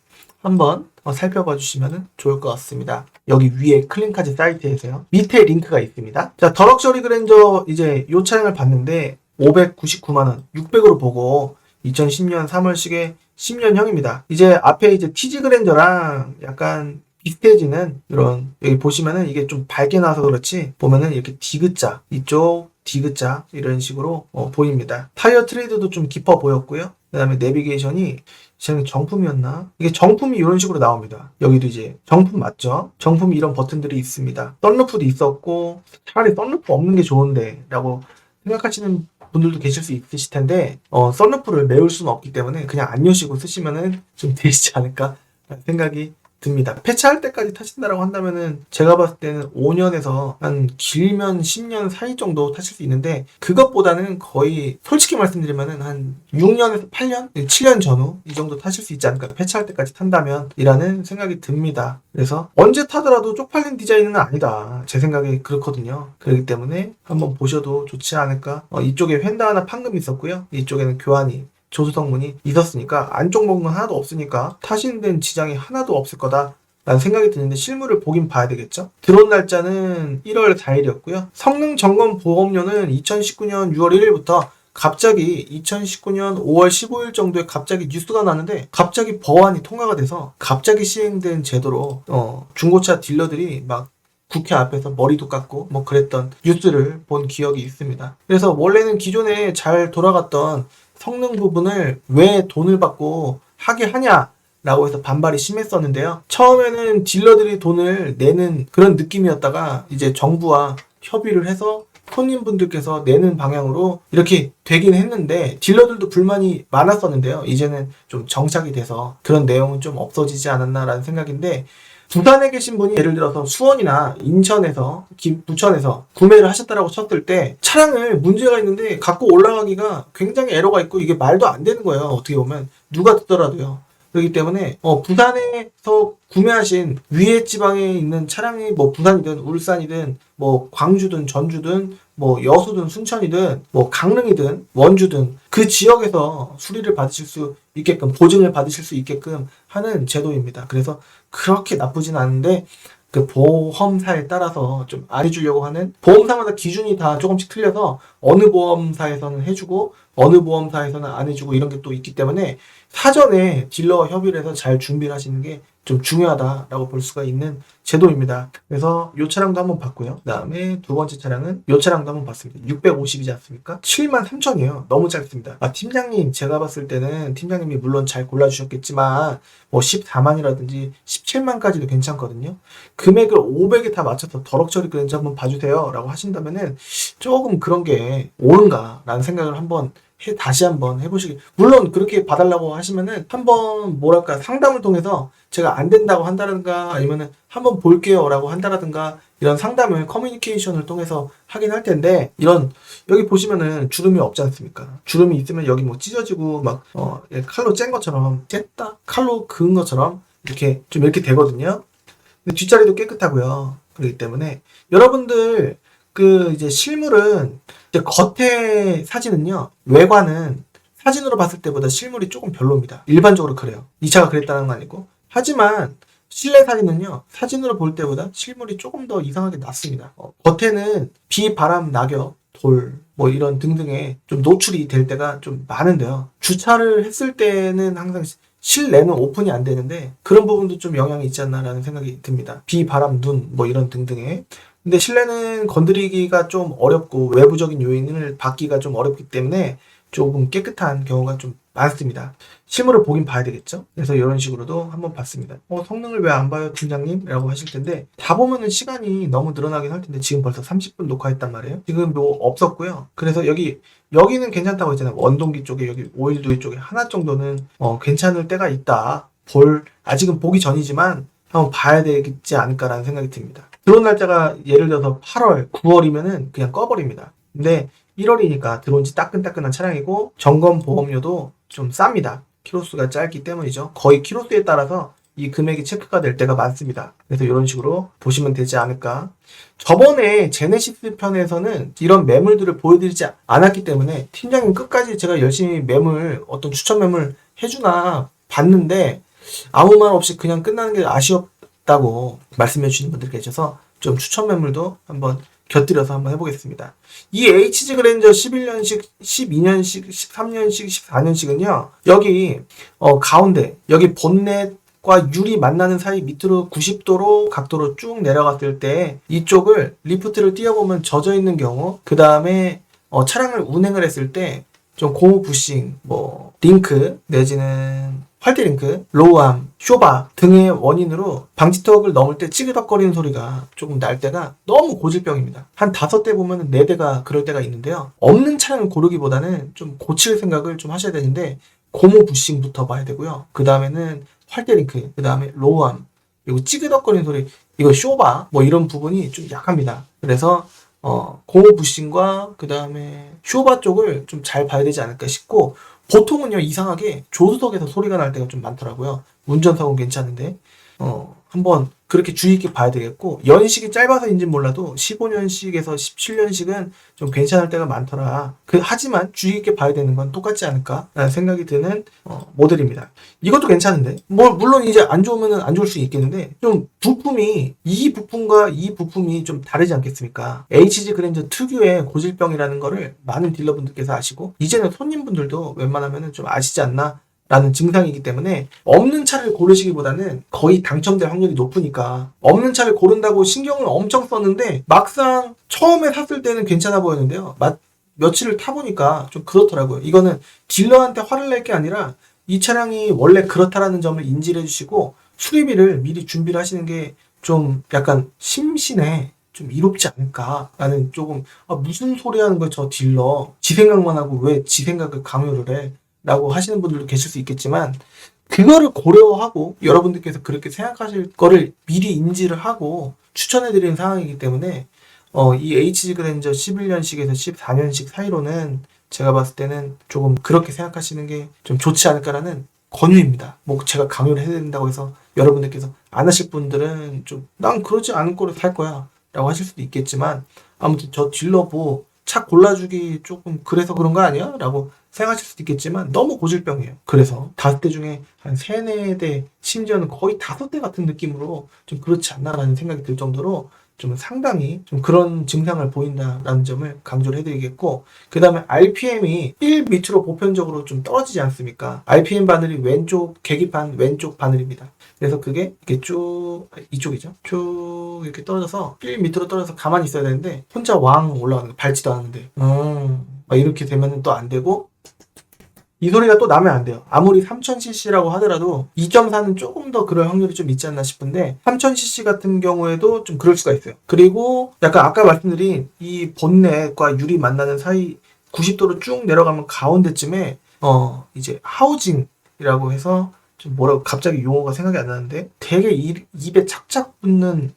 Speaker 1: 한번 살펴봐 주시면 좋을 것 같습니다. 여기 위에 클린카즈 사이트에서요. 밑에 링크가 있습니다. 자, 더럭셔리 그랜저 이제 이 차량을 봤는데 599만원, 600으로 보고 2010년 3월식의 10년형입니다. 이제 앞에 이제 티지 그랜저랑 약간 비슷해지는 이런, 여기 보시면은 이게 좀 밝게 나와서 그렇지 보면은 이렇게 디귿자, 이쪽 디귿자 이런 식으로 보입니다. 타이어 트레이드도 좀 깊어 보였고요. 그 다음에 내비게이션이 쟤는 정품이었나? 이게 정품이 이런 식으로 나옵니다. 여기도 이제 정품 맞죠? 정품 이런 버튼들이 있습니다. 썬루프도 있었고, 차라리 썬루프 없는 게 좋은데 라고 생각하시는 분들도 계실 수 있으실 텐데, 썬루프를 메울 수는 없기 때문에 그냥 안 여시고 쓰시면은 좀 되시지 않을까 생각이 듭니다. 폐차할 때까지 타신다라고 한다면은 제가 봤을 때는 5년에서 한 길면 10년 사이 정도 타실 수 있는데, 그것보다는 거의 솔직히 말씀드리면은 한 6년에서 8년? 7년 전후 이 정도 타실 수 있지 않을까, 폐차할 때까지 탄다면 이라는 생각이 듭니다. 그래서 언제 타더라도 쪽팔린 디자인은 아니다, 제 생각이 그렇거든요. 그렇기 때문에 한번 보셔도 좋지 않을까. 이쪽에 휀다 하나 판금이 있었고요, 이쪽에는 교환이 조수석문이 있었으니까 안쪽 부분 하나도 없으니까 타시는 데는 지장이 하나도 없을 거다 라는 생각이 드는데, 실물을 보긴 봐야 되겠죠. 들어온 날짜는 1월 4일이었고요 성능 점검 보험료는 2019년 6월 1일부터 갑자기 2019년 5월 15일 정도에 갑자기 뉴스가 나는데, 갑자기 법안이 통과가 돼서 갑자기 시행된 제도로 중고차 딜러들이 막 국회 앞에서 머리도 깎고 뭐 그랬던 뉴스를 본 기억이 있습니다. 그래서 원래는 기존에 잘 돌아갔던 성능 부분을 왜 돈을 받고 하게 하냐라고 해서 반발이 심했었는데요. 처음에는 딜러들이 돈을 내는 그런 느낌이었다가 이제 정부와 협의를 해서 손님분들께서 내는 방향으로 이렇게 되긴 했는데 딜러들도 불만이 많았었는데요. 이제는 좀 정착이 돼서 그런 내용은 좀 없어지지 않았나라는 생각인데, 부산에 계신 분이 예를 들어서 수원이나 인천에서, 부천에서 구매를 하셨다라고 쳤을 때 차량을 문제가 있는데 갖고 올라가기가 굉장히 에러가 있고 이게 말도 안 되는 거예요. 어떻게 보면 누가 듣더라도요. 그렇기 때문에 부산에서 구매하신 위에 지방에 있는 차량이 뭐 부산이든 울산이든 뭐 광주든 전주든 뭐 여수든 순천이든 뭐 강릉이든 원주든 그 지역에서 수리를 받으실 수 있게끔, 보증을 받으실 수 있게끔 하는 제도입니다. 그래서 그렇게 나쁘진 않은데 그 보험사에 따라서 좀 안 해주려고 하는, 보험사마다 기준이 다 조금씩 틀려서 어느 보험사에서는 해주고 어느 보험사에서는 안 해주고 이런 게 또 있기 때문에 사전에 딜러 협의를 해서 잘 준비를 하시는 게 좀 중요하다라고 볼 수가 있는 제도입니다. 그래서 이 차량도 한번 봤고요. 그 다음에 두 번째 차량은 이 차량도 한번 봤습니다. 650이지 않습니까? 73,000이에요. 너무 짧습니다. 팀장님, 제가 봤을 때는 팀장님이 물론 잘 골라주셨겠지만 뭐 14만이라든지 17만까지도 괜찮거든요. 금액을 500에 다 맞춰서 더럭처리 그랜저 한번 봐주세요 라고 하신다면은 조금 그런 게 옳은가 라는 생각을 한번 다시 한번 해보시기. 물론 그렇게 봐달라고 하시면은 한번 뭐랄까 상담을 통해서 제가 안 된다고 한다든가 아니면은 한번 볼게요 라고 한다든가 이런 상담을 커뮤니케이션을 통해서 하긴 할 텐데, 이런 여기 보시면은 주름이 없지 않습니까? 주름이 있으면 여기 뭐 찢어지고 막 칼로 짠 것처럼, 쨌다 칼로 그은 것처럼 이렇게 좀 이렇게 되거든요. 근데 뒷자리도 깨끗하고요. 그렇기 때문에 여러분들 그 이제 실물은 이제 겉에 사진은요, 외관은 사진으로 봤을 때보다 실물이 조금 별로입니다. 일반적으로 그래요. 이 차가 그랬다는 건 아니고. 하지만 실내 사진은요, 사진으로 볼 때보다 실물이 조금 더 이상하게 낫습니다. 겉에는 비, 바람, 낙엽, 돌, 뭐 이런 등등의 좀 노출이 될 때가 좀 많은데요. 주차를 했을 때는 항상 실내는 오픈이 안 되는데 그런 부분도 좀 영향이 있지 않나라는 생각이 듭니다. 비, 바람, 눈, 뭐 이런 등등의. 근데 실내는 건드리기가 좀 어렵고 외부적인 요인을 받기가 좀 어렵기 때문에 조금 깨끗한 경우가 좀 많습니다. 실물을 보긴 봐야 되겠죠? 그래서 이런 식으로도 한번 봤습니다. 성능을 왜 안 봐요, 팀장님? 라고 하실 텐데, 다 보면은 시간이 너무 늘어나긴 할 텐데, 지금 벌써 30분 녹화했단 말이에요. 지금 뭐 없었고요. 그래서 여기는 괜찮다고 했잖아요. 원동기 쪽에, 여기 오일두이 쪽에 하나 정도는 괜찮을 때가 있다. 아직은 보기 전이지만 한번 봐야 되지 않을까라는 생각이 듭니다. 들어온 날짜가 예를 들어서 8월, 9월이면은 그냥 꺼버립니다. 근데 1월이니까 들어온 지 따끈따끈한 차량이고 점검 보험료도 좀 쌉니다. 키로수가 짧기 때문이죠. 거의 키로수에 따라서 이 금액이 체크가 될 때가 많습니다. 그래서 이런 식으로 보시면 되지 않을까. 저번에 제네시스 편에서는 이런 매물들을 보여드리지 않았기 때문에 팀장님 끝까지 제가 열심히 어떤 추천 매물 해주나 봤는데 아무 말 없이 그냥 끝나는 게 아쉬웠다고 말씀해 주시는 분들 계셔서 좀 추천 매물도 한번 곁들여서 한번 해보겠습니다. 이 HG 그랜저 11년식, 12년식, 13년식, 14년식은요. 여기 가운데 여기 본넷과 유리 만나는 사이 밑으로 90도로 각도로 쭉 내려갔을 때 이쪽을 리프트를 띄워보면 젖어 있는 경우, 그 다음에 차량을 운행을 했을 때 좀 고무 부싱, 뭐 링크 내지는 활대링크, 로우암, 쇼바 등의 원인으로 방지턱을 넘을 때 찌그덕거리는 소리가 조금 날 때가 너무 고질병입니다. 한 5대 보면 4대가 그럴 때가 있는데요. 없는 차량을 고르기보다는 좀 고칠 생각을 좀 하셔야 되는데, 고무 부싱부터 봐야 되고요. 그 다음에는 활대링크, 그 다음에 로우암, 그리고 찌그덕거리는 소리, 이거 쇼바, 뭐 이런 부분이 좀 약합니다. 그래서 고무 부싱과 그 다음에 쇼바 쪽을 좀 잘 봐야 되지 않을까 싶고, 보통은요, 이상하게 조수석에서 소리가 날 때가 좀 많더라고요. 운전석은 괜찮은데, 한번 그렇게 주의 있게 봐야 되겠고, 연식이 짧아서인지는 몰라도 15년식에서 17년식은 좀 괜찮을 때가 많더라. 하지만 주의 있게 봐야 되는 건 똑같지 않을까라는 생각이 드는 모델입니다. 이것도 괜찮은데, 물론 이제 안 좋으면 안 좋을 수 있겠는데, 좀 부품이 이 부품과 이 부품이 좀 다르지 않겠습니까? HG 그랜저 특유의 고질병이라는 거를 많은 딜러분들께서 아시고, 이제는 손님분들도 웬만하면 좀 아시지 않나 라는 증상이기 때문에 없는 차를 고르시기보다는 거의 당첨될 확률이 높으니까, 없는 차를 고른다고 신경을 엄청 썼는데 막상 처음에 샀을 때는 괜찮아 보였는데요. 며칠을 타보니까 좀 그렇더라고요. 이거는 딜러한테 화를 낼 게 아니라 이 차량이 원래 그렇다라는 점을 인지를 해주시고 수리비를 미리 준비를 하시는 게 좀 약간 심신에 좀 이롭지 않을까라는 조금 무슨 소리 하는 거야 저 딜러 지 생각만 하고 왜 지 생각을 강요를 해 라고 하시는 분들도 계실 수 있겠지만 그거를 고려하고 여러분들께서 그렇게 생각하실 거를 미리 인지를 하고 추천해드리는 상황이기 때문에 이 HG 그랜저 11년식에서 14년식 사이로는 제가 봤을 때는 조금 그렇게 생각하시는 게 좀 좋지 않을까라는 권유입니다. 뭐 제가 강요를 해야 된다고 해서 여러분들께서 안 하실 분들은 좀 난 그러지 않을 거를 살 거야 라고 하실 수도 있겠지만 아무튼 저 딜러 뭐 차 골라주기 조금 그래서 그런 거 아니야? 라고 생각하실 수도 있겠지만 너무 고질병이에요. 그래서 5대 중에 한 3, 4대 심지어는 거의 5대 같은 느낌으로 좀 그렇지 않나라는 생각이 들 정도로 좀 상당히 좀 그런 증상을 보인다라는 점을 강조를 해드리겠고 그 다음에 RPM이 1 밑으로 보편적으로 좀 떨어지지 않습니까? RPM 바늘이 왼쪽 계기판 왼쪽 바늘입니다. 그래서 그게 이렇게 쭉 이쪽이죠. 쭉 이렇게 떨어져서 1 밑으로 떨어져서 가만히 있어야 되는데 혼자 왕 올라가는 거 밟지도 않는데 막 이렇게 되면 또 안 되고 이 소리가 또 나면 안 돼요. 아무리 3000cc라고 하더라도 2.4는 조금 더 그럴 확률이 좀 있지 않나 싶은데 3000cc 같은 경우에도 좀 그럴 수가 있어요. 그리고 약간 아까 말씀드린 이 본넷과 유리 만나는 사이 90도로 쭉 내려가면 가운데쯤에 이제 하우징이라고 해서 좀 뭐라고 갑자기 용어가 생각이 안 나는데 되게 입에 착착 붙는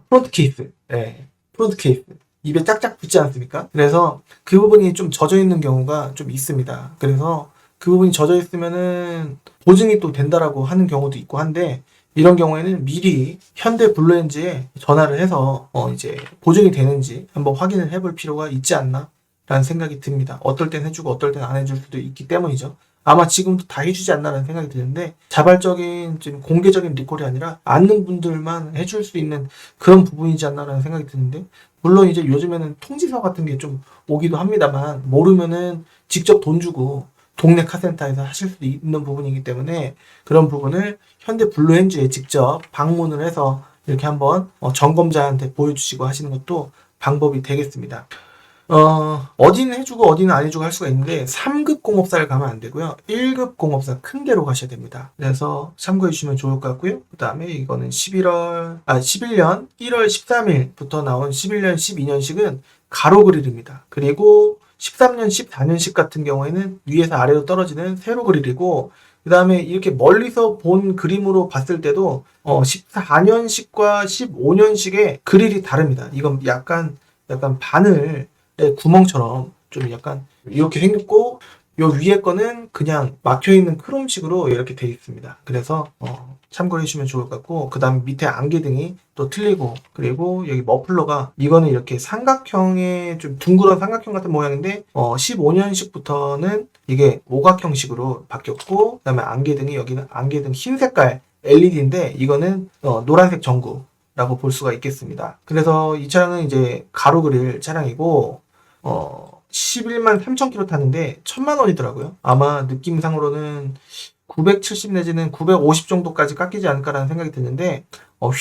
Speaker 1: 프론트 케이스. 네, 프론트 케이스. 입에 짝짝 붙지 않습니까? 그래서 그 부분이 좀 젖어 있는 경우가 좀 있습니다. 그래서 그 부분이 젖어 있으면은 보증이 또 된다라고 하는 경우도 있고 한데 이런 경우에는 미리 현대 블루엔즈에 전화를 해서 이제 보증이 되는지 한번 확인을 해볼 필요가 있지 않나 라는 생각이 듭니다. 어떨 땐 해주고 어떨 땐 안 해줄 수도 있기 때문이죠. 아마 지금도 다 해주지 않나라는 생각이 드는데 자발적인 좀 공개적인 리콜이 아니라 아는 분들만 해줄 수 있는 그런 부분이지 않나라는 생각이 드는데 물론 이제 요즘에는 통지서 같은 게 좀 오기도 합니다만 모르면은 직접 돈 주고 동네 카센터에서 하실 수도 있는 부분이기 때문에 그런 부분을 현대 블루엔즈에 직접 방문을 해서 이렇게 한번 점검자한테 보여주시고 하시는 것도 방법이 되겠습니다. 어디는 해주고 어디는 안 해주고 할 수가 있는데 3급 공업사를 가면 안 되고요. 1급 공업사 큰 데로 가셔야 됩니다. 그래서 참고해 주시면 좋을 것 같고요. 그 다음에 이거는 11년 1월 13일부터 나온 11년 12년식은 가로 그릴입니다. 그리고 13년 14년식 같은 경우에는 위에서 아래로 떨어지는 세로 그릴이고 그 다음에 이렇게 멀리서 본 그림으로 봤을 때도 14년식과 15년식의 그릴이 다릅니다. 이건 약간 바늘 구멍처럼 좀 약간 이렇게 생겼고 요 위에 거는 그냥 막혀있는 크롬식으로 이렇게 되어 있습니다. 그래서 참고해 주시면 좋을 것 같고 그 다음에 밑에 안개등이 또 틀리고 그리고 여기 머플러가 이거는 이렇게 삼각형의 좀 둥그런 삼각형 같은 모양인데 15년식부터는 이게 오각형식으로 바뀌었고 그 다음에 안개등이 여기는 안개등 흰 색깔 LED인데 이거는 노란색 전구라고 볼 수가 있겠습니다. 그래서 이 차량은 이제 가로 그릴 차량이고 11만 3천 km 탔는데 1000만 원이더라고요. 아마 느낌상으로는 970 내지는 950 정도까지 깎이지 않을까라는 생각이 드는데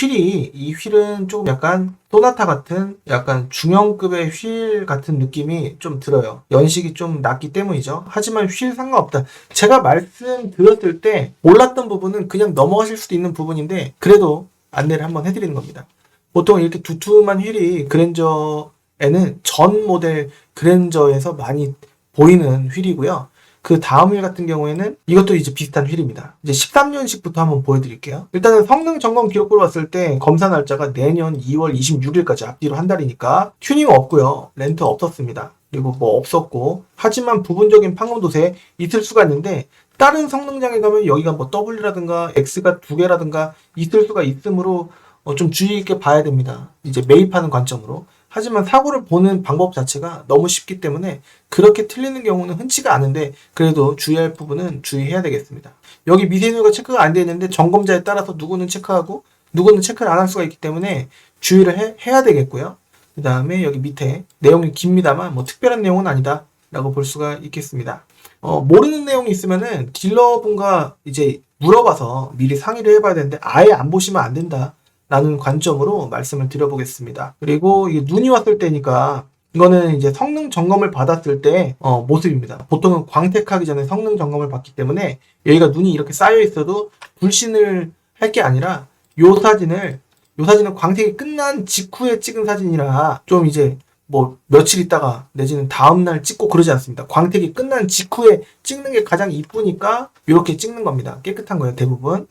Speaker 1: 이 휠은 조금 약간 소나타 같은 약간 중형급의 휠 같은 느낌이 좀 들어요. 연식이 좀 낮기 때문이죠. 하지만 휠 상관없다. 제가 말씀드렸을 때 몰랐던 부분은 그냥 넘어가실 수도 있는 부분인데 그래도 안내를 한번 해드리는 겁니다. 보통 이렇게 두툼한 휠이 그랜저에는 전 모델 그랜저에서 많이 보이는 휠이고요. 그 다음 휠 같은 경우에는 이것도 이제 비슷한 휠입니다. 이제 13년식부터 한번 보여드릴게요. 일단은 성능 점검 기록부를 봤을 때 검사 날짜가 내년 2월 26일까지 앞뒤로 한 달이니까 튜닝 없고요. 렌트 없었습니다. 그리고 뭐 없었고 하지만 부분적인 판검도세 있을 수가 있는데 다른 성능장에 가면 여기가 뭐 W라든가 X가 2개라든가 있을 수가 있으므로 좀 주의 있게 봐야 됩니다. 이제 매입하는 관점으로. 하지만 사고를 보는 방법 자체가 너무 쉽기 때문에 그렇게 틀리는 경우는 흔치가 않은데 그래도 주의할 부분은 주의해야 되겠습니다. 여기 미세누가 체크가 안 되어 있는데 점검자에 따라서 누구는 체크하고 누구는 체크를 안 할 수가 있기 때문에 주의를 해야 되겠고요. 그 다음에 여기 밑에 내용이 깁니다만 뭐 특별한 내용은 아니다 라고 볼 수가 있겠습니다. 모르는 내용이 있으면은 딜러분과 이제 물어봐서 미리 상의를 해봐야 되는데 아예 안 보시면 안 된다 라는 관점으로 말씀을 드려보겠습니다. 그리고 이게 눈이 왔을 때니까 이거는 이제 성능 점검을 받았을 때 모습입니다. 보통은 광택하기 전에 성능 점검을 받기 때문에 여기가 눈이 이렇게 쌓여 있어도 불신을 할 게 아니라 이 사진을 이 사진은 광택이 끝난 직후에 찍은 사진이라 좀 이제 뭐 며칠 있다가 내지는 다음날 찍고 그러지 않습니다. 광택이 끝난 직후에 찍는 게 가장 이쁘니까 이렇게 찍는 겁니다. 깨끗한 거예요, 대부분.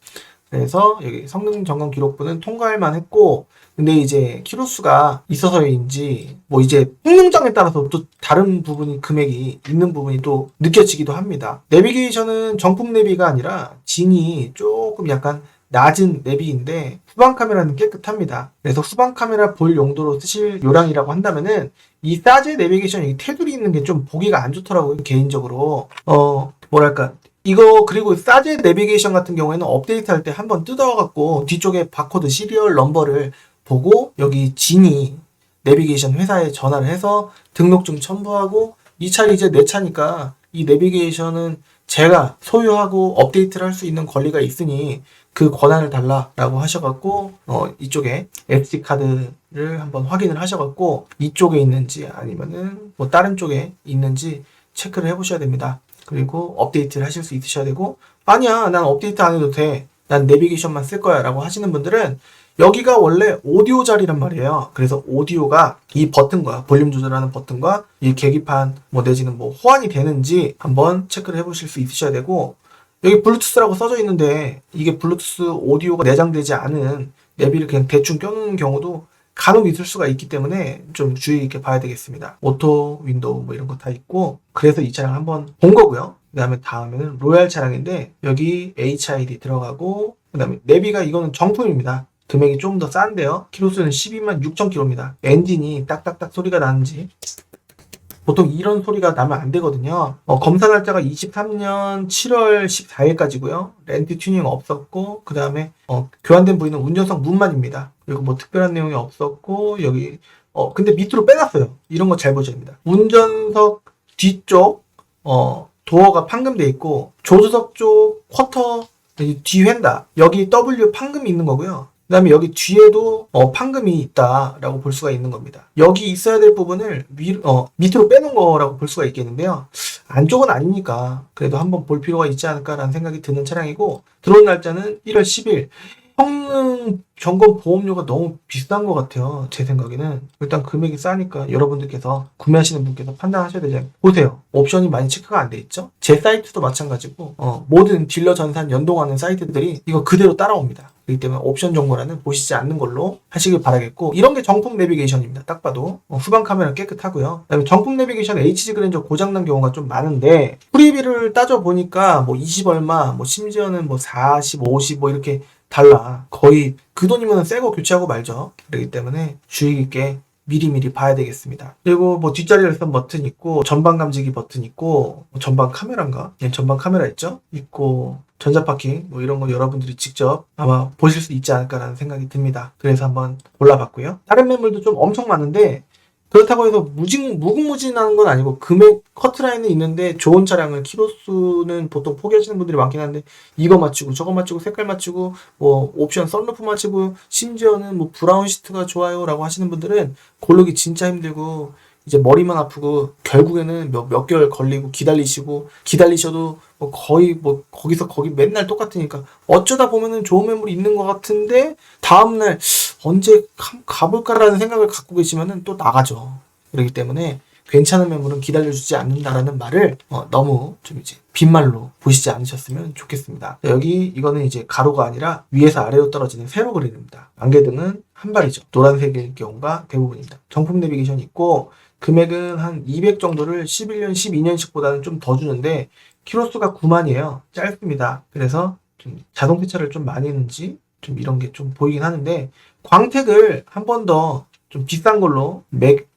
Speaker 1: 그래서 여기 성능 점검 기록부는 통과할만 했고, 근데 이제 키로수가 있어서인지 뭐 이제 성능장에 따라서 또 다른 부분이 금액이 있는 부분이 또 느껴지기도 합니다. 내비게이션은 정품 내비가 아니라 진이 조금 약간 낮은 내비인데 후방 카메라는 깨끗합니다. 그래서 후방 카메라 볼 용도로 쓰실 요량이라고 한다면은 이 사제 내비게이션 이 테두리 있는 게 좀 보기가 안 좋더라고요, 개인적으로. 뭐랄까, 이거 그리고 사제 내비게이션 같은 경우에는 업데이트 할 때 한번 뜯어갖고 뒤쪽에 바코드 시리얼 넘버를 보고 여기 진이 내비게이션 회사에 전화를 해서 등록증 첨부하고 이 차는 이제 내 차니까 이 내비게이션은 제가 소유하고 업데이트를 할 수 있는 권리가 있으니 그 권한을 달라라고 하셔갖고 이쪽에 SD카드를 한번 확인을 하셔갖고 이쪽에 있는지 아니면은 뭐 다른 쪽에 있는지 체크를 해보셔야 됩니다. 그리고 업데이트를 하실 수 있으셔야 되고, 아니야 난 업데이트 안 해도 돼, 난 내비게이션만 쓸 거야 라고 하시는 분들은 여기가 원래 오디오 자리란 말이에요. 그래서 오디오가 이 버튼과 볼륨 조절하는 버튼과 이 계기판 뭐 내지는 뭐 호환이 되는지 한번 체크를 해보실 수 있으셔야 되고, 여기 블루투스라고 써져 있는데 이게 블루투스 오디오가 내장되지 않은 내비를 그냥 대충 껴놓는 경우도 간혹 있을 수가 있기 때문에 좀 주의 있게 봐야 되겠습니다. 오토 윈도우 뭐 이런 거 다 있고, 그래서 이 차량 한번 본 거고요. 그 다음에는 로얄 차량인데 여기 HID 들어가고, 그 다음에 내비가 이거는 정품입니다. 금액이 좀 더 싼데요. 키로수는 12만 6천 킬로입니다. 엔진이 딱딱딱 소리가 나는지, 보통 이런 소리가 나면 안 되거든요. 검사 날짜가 23년 7월 14일까지고요. 렌트 튜닝 없었고, 그 다음에 교환된 부위는 운전석 문만입니다. 그리고 뭐 특별한 내용이 없었고, 여기 근데 밑으로 빼놨어요. 이런 거 잘 보셔야 됩니다. 운전석 뒤쪽 도어가 판금돼 있고, 조수석 쪽 쿼터 뒤 휀다 여기 W 판금이 있는 거고요. 그 다음에 여기 뒤에도 판금이 있다라고 볼 수가 있는 겁니다. 여기 있어야 될 부분을 밑으로 빼놓은 거라고 볼 수가 있겠는데요. 안쪽은 아니니까 그래도 한번 볼 필요가 있지 않을까라는 생각이 드는 차량이고, 들어온 날짜는 1월 10일. 성능 점검 보험료가 너무 비싼 것 같아요. 제 생각에는. 일단 금액이 싸니까 여러분들께서 구매하시는 분께서 판단하셔야 되잖아요. 보세요. 옵션이 많이 체크가 안 돼 있죠? 제 사이트도 마찬가지고 모든 딜러 전산 연동하는 사이트들이 이거 그대로 따라옵니다. 그렇기 때문에 옵션 정보란은 보시지 않는 걸로 하시길 바라겠고, 이런 게 정품 내비게이션입니다. 딱 봐도 후방 카메라 깨끗하고요. 그다음에 정품 내비게이션 HG 그랜저 고장난 경우가 좀 많은데, 프리비를 따져보니까 뭐 20 얼마, 뭐 심지어는 뭐 40, 50 뭐 이렇게 달라. 거의 그 돈이면 새 거 교체하고 말죠. 그렇기 때문에 주의 깊게 미리미리 봐야 되겠습니다. 그리고 뭐 뒷자리 열선 버튼 있고, 전방 감지기 버튼 있고, 전방 카메라인가? 네, 전방 카메라 있죠? 있고, 전자파킹 뭐 이런 거 여러분들이 직접 아마 보실 수 있지 않을까라는 생각이 듭니다. 그래서 한번 골라봤고요. 다른 매물도 좀 엄청 많은데, 그렇다고 해서 무궁무진한 건 아니고, 금액 커트라인은 있는데 좋은 차량을 키로수는 보통 포기하시는 분들이 많긴 한데, 이거 맞추고 저거 맞추고 색깔 맞추고 뭐 옵션 썬루프 맞추고 심지어는 뭐 브라운 시트가 좋아요 라고 하시는 분들은 고르기 진짜 힘들고 이제 머리만 아프고 결국에는 몇 개월 걸리고 기다리셔도 뭐 거의 뭐 거기서 거기 맨날 똑같으니까 어쩌다 보면은 좋은 매물이 있는 것 같은데 다음날 언제 가볼까라는 생각을 갖고 계시면은 또 나가죠. 그렇기 때문에 괜찮은 매물은 기다려주지 않는다라는 말을 너무 좀 이제 빈말로 보시지 않으셨으면 좋겠습니다. 여기 이거는 이제 가로가 아니라 위에서 아래로 떨어지는 세로 그릴입니다. 안개등은 한 발이죠. 노란색일 경우가 대부분입니다. 정품 내비게이션이 있고, 금액은 한 200 정도를 11년, 12년씩보다는 좀 더 주는데 키로수가 9만이에요. 짧습니다. 그래서 좀 자동 세차를 좀 많이 했는지 좀 이런 게 좀 보이긴 하는데, 광택을 한 번 더 좀 비싼 걸로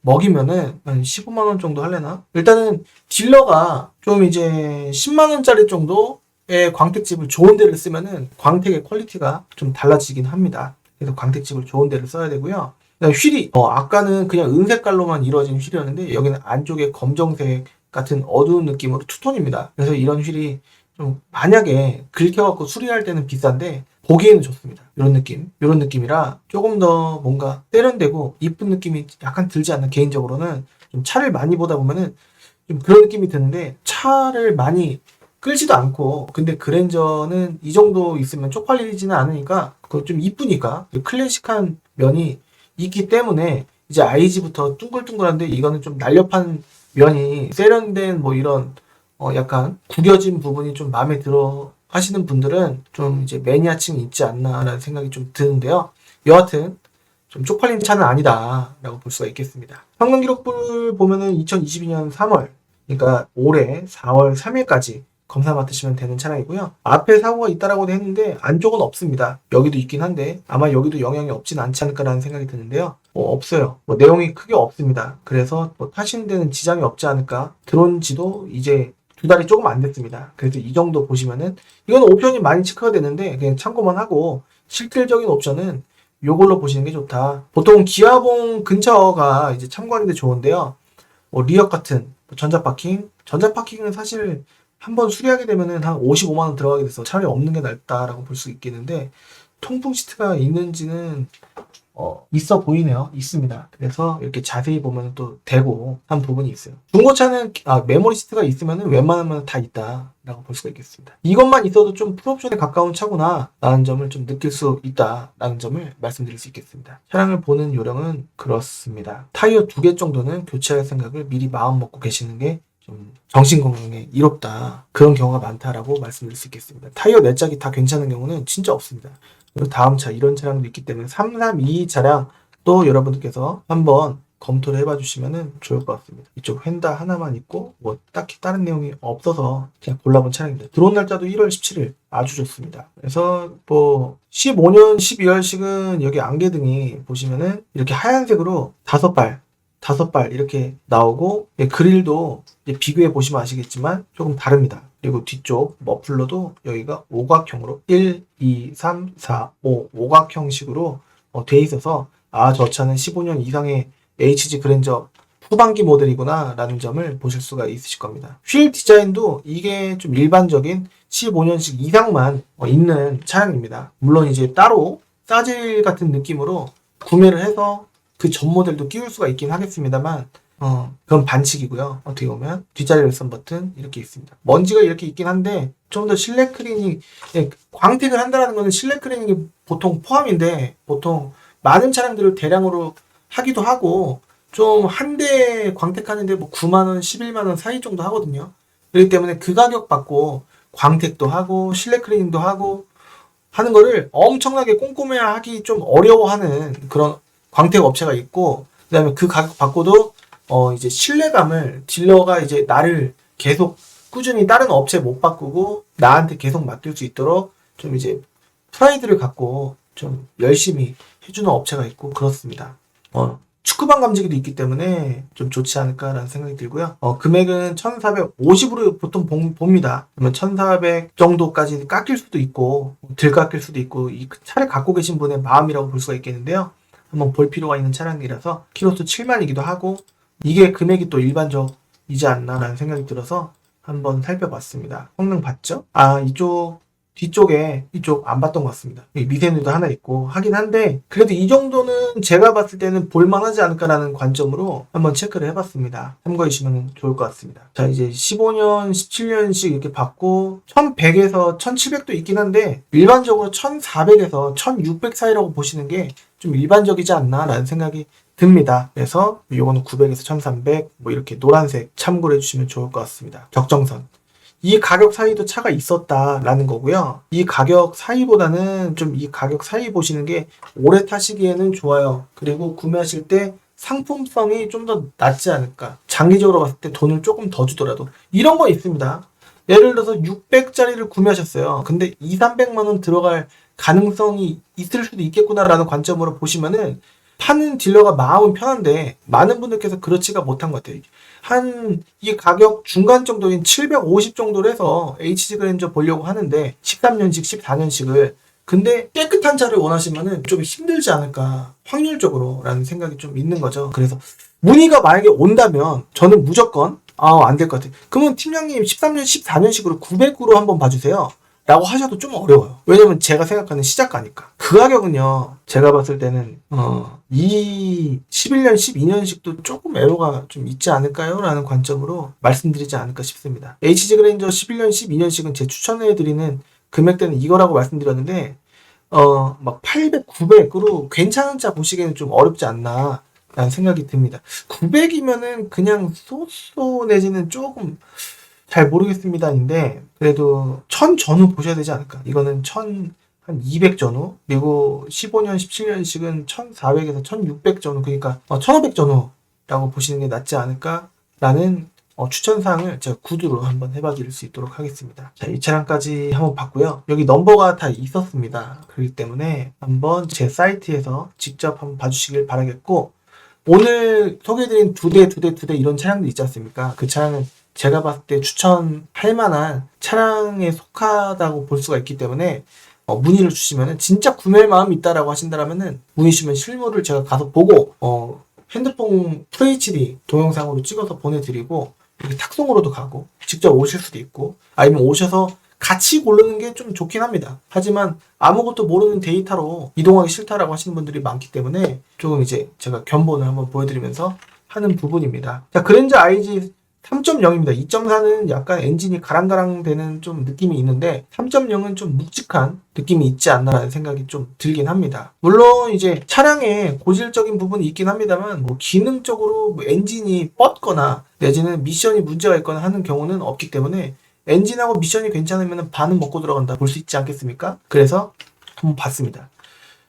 Speaker 1: 먹이면은 한 15만원 정도 할래나? 일단은 딜러가 좀 이제 10만원짜리 정도의 광택집을 좋은 데를 쓰면은 광택의 퀄리티가 좀 달라지긴 합니다. 그래서 광택집을 좋은 데를 써야 되고요. 휠이 아까는 그냥 은색깔로만 이루어진 휠이었는데 여기는 안쪽에 검정색 같은 어두운 느낌으로 투톤입니다. 그래서 이런 휠이 좀 만약에 긁혀갖고 수리할 때는 비싼데 보기에는 좋습니다. 이런 느낌이라 조금 더 뭔가 세련되고 이쁜 느낌이 약간 들지 않나. 개인적으로는 좀 차를 많이 보다 보면은 좀 그런 느낌이 드는데, 차를 많이 끌지도 않고, 근데 그랜저는 이 정도 있으면 쪽팔리지는 않으니까, 그거 좀 이쁘니까, 클래식한 면이 있기 때문에, 이제 IG부터 둥글둥글한데, 이거는 좀 날렵한 면이, 세련된 뭐 이런, 약간 구겨진 부분이 좀 마음에 들어 하시는 분들은 좀 이제 매니아층이 있지 않나라는 생각이 좀 드는데요. 여하튼, 좀 쪽팔린 차는 아니다라고 볼 수가 있겠습니다. 성능 기록부를 보면은 2022년 3월, 그러니까 올해 4월 3일까지 검사 맡으시면 되는 차량이고요. 앞에 사고가 있다라고도 했는데 안쪽은 없습니다. 여기도 있긴 한데 아마 여기도 영향이 없진 않지 않을까라는 생각이 드는데요. 없어요. 내용이 크게 없습니다. 그래서 타시는 데는 지장이 없지 않을까. 들어온 지도 이제 2달이 조금 안 됐습니다. 그래서 이 정도 보시면은 이건 옵션이 많이 체크가 되는데 그냥 참고만 하고 실질적인 옵션은 요걸로 보시는 게 좋다. 보통 기아봉 근처가 이제 참고하는 데 좋은데요. 리역 같은 전자파킹은 사실 한번 수리하게 되면은 한 55만원 들어가게 돼서 차라리 없는 게 낫다라고 볼 수 있겠는데, 통풍 시트가 있는지는 있어 보이네요. 있습니다. 그래서 이렇게 자세히 보면 또 되고 한 부분이 있어요. 중고차는 메모리 시트가 있으면 웬만하면 다 있다라고 볼 수가 있겠습니다. 이것만 있어도 좀 풀옵션에 가까운 차구나 라는 점을 좀 느낄 수 있다라는 점을 말씀드릴 수 있겠습니다. 차량을 보는 요령은 그렇습니다. 타이어 2개 정도는 교체할 생각을 미리 마음 먹고 계시는 게 좀 정신건강에 이롭다, 그런 경우가 많다라고 말씀드릴 수 있겠습니다. 타이어 4짝이 다 괜찮은 경우는 진짜 없습니다. 그리고 다음 차 이런 차량도 있기 때문에 332 차량 또 여러분들께서 한번 검토를 해봐 주시면 좋을 것 같습니다. 이쪽 휀다 하나만 있고 뭐 딱히 다른 내용이 없어서 그냥 골라본 차량입니다. 들어온 날짜도 1월 17일 아주 좋습니다. 그래서 뭐 15년 12월식은 여기 안개등이 보시면은 이렇게 하얀색으로 5발 이렇게 나오고, 그릴도 이제 비교해 보시면 아시겠지만 조금 다릅니다. 그리고 뒤쪽 머플러도 여기가 오각형으로 1, 2, 3, 4, 5 오각형식으로 돼 있어서 저 차는 15년 이상의 HG 그랜저 후반기 모델이구나 라는 점을 보실 수가 있으실 겁니다. 휠 디자인도 이게 좀 일반적인 15년식 이상만 있는 차량입니다. 물론 이제 따로 싸질 같은 느낌으로 구매를 해서 그 전 모델도 끼울 수가 있긴 하겠습니다만 그건 반칙이고요. 어떻게 보면 뒷자리 열선 버튼 이렇게 있습니다. 먼지가 이렇게 있긴 한데 좀 더 실내 클리닝, 광택을 한다는 거는 실내 클리닝이 보통 포함인데, 보통 많은 차량들을 대량으로 하기도 하고 좀 한 대 광택하는데 뭐 9만원, 11만원 사이 정도 하거든요. 그렇기 때문에 그 가격 받고 광택도 하고 실내 클리닝도 하고 하는 거를 엄청나게 꼼꼼해 하기 좀 어려워하는 그런 광택 업체가 있고, 그 다음에 그 가격 받고도 이제 신뢰감을, 딜러가 이제 나를 계속 꾸준히 다른 업체 못 바꾸고 나한테 계속 맡길 수 있도록 좀 이제 프라이드를 갖고 좀 열심히 해주는 업체가 있고 그렇습니다. 축구방 감지기도 있기 때문에 좀 좋지 않을까라는 생각이 들고요. 금액은 1,450으로 보통 봅니다. 그러면 1,400 정도까지 깎일 수도 있고 덜 깎일 수도 있고, 이 차를 갖고 계신 분의 마음이라고 볼 수가 있겠는데요. 한번 볼 필요가 있는 차량이라서 키로수 7만이기도 하고 이게 금액이 또 일반적이지 않나라는 생각이 들어서 한번 살펴봤습니다. 성능 봤죠? 이쪽 뒤쪽에 이쪽 안 봤던 것 같습니다. 미세누도 하나 있고 하긴 한데 그래도 이 정도는 제가 봤을 때는 볼만하지 않을까라는 관점으로 한번 체크를 해봤습니다. 참고해 주시면 좋을 것 같습니다. 자, 이제 15년 17년씩 이렇게 받고 1100에서 1700도 있긴 한데 일반적으로 1400에서 1600 사이라고 보시는 게 좀 일반적이지 않나 라는 생각이 듭니다. 그래서 요거는 900에서 1300 뭐 이렇게 노란색 참고를 해주시면 좋을 것 같습니다. 적정선. 이 가격 사이도 차가 있었다라는 거고요. 이 가격 사이보다는 좀 이 가격 사이 보시는 게 오래 타시기에는 좋아요. 그리고 구매하실 때 상품성이 좀 더 낫지 않을까. 장기적으로 봤을 때 돈을 조금 더 주더라도 이런 거 있습니다. 예를 들어서 600짜리를 구매하셨어요. 근데 200~300만 원 들어갈 가능성이 있을 수도 있겠구나라는 관점으로 보시면은 파는 딜러가 마음은 편한데 많은 분들께서 그렇지가 못한 것 같아요. 이 가격 중간 정도인 750 정도로 해서 HG 그랜저 보려고 하는데 13년식, 14년식을, 근데 깨끗한 차를 원하시면은 좀 힘들지 않을까 확률적으로 라는 생각이 좀 있는 거죠. 그래서 문의가 만약에 온다면 저는 무조건 안 될 것 같아요. 그러면 팀장님 13년, 14년식으로 900으로 한번 봐주세요. 라고 하셔도 좀 어려워요. 왜냐면 제가 생각하는 시작가니까. 그 가격은요, 제가 봤을 때는, 이 11년, 12년식도 조금 애로가 좀 있지 않을까요? 라는 관점으로 말씀드리지 않을까 싶습니다. HG 그랜저 11년, 12년식은 제 추천해드리는 금액대는 이거라고 말씀드렸는데, 막 800, 900으로 괜찮은 차 보시기에는 좀 어렵지 않나, 라는 생각이 듭니다. 900이면은 그냥 소소 내지는 조금 잘 모르겠습니다인데, 그래도 1000 전후 보셔야 되지 않을까. 이거는 1200 전후, 그리고 15년, 17년식은 1400에서 1600 전후, 그러니까 1500 전후라고 보시는 게 낫지 않을까라는 추천사항을 제가 구두로 한번 해봐 드릴 수 있도록 하겠습니다. 자, 이 차량까지 한번 봤고요. 여기 넘버가 다 있었습니다. 그렇기 때문에 한번 제 사이트에서 직접 한번 봐주시길 바라겠고, 오늘 소개해드린 두 대 이런 차량도 있지 않습니까? 그 차량은 제가 봤을 때 추천할 만한 차량에 속하다고 볼 수가 있기 때문에 문의를 주시면은, 진짜 구매할 마음이 있다라고 하신다면은 문의 주시면 실물을 제가 가서 보고 핸드폰 FHD 동영상으로 찍어서 보내드리고, 이렇게 탁송으로도 가고 직접 오실 수도 있고, 아니면 오셔서 같이 고르는 게 좀 좋긴 합니다. 하지만 아무것도 모르는 데이터로 이동하기 싫다라고 하시는 분들이 많기 때문에 조금 이제 제가 견본을 한번 보여드리면서 하는 부분입니다. 자, 그랜저 IG 3.0입니다. 2.4는 약간 엔진이 가랑가랑 되는 좀 느낌이 있는데 3.0은 좀 묵직한 느낌이 있지 않나라는 생각이 좀 들긴 합니다. 물론 이제 차량에 고질적인 부분이 있긴 합니다만, 뭐 기능적으로 뭐 엔진이 뻗거나 내지는 미션이 문제가 있거나 하는 경우는 없기 때문에, 엔진하고 미션이 괜찮으면 반은 먹고 들어간다 볼 수 있지 않겠습니까? 그래서 한번 봤습니다.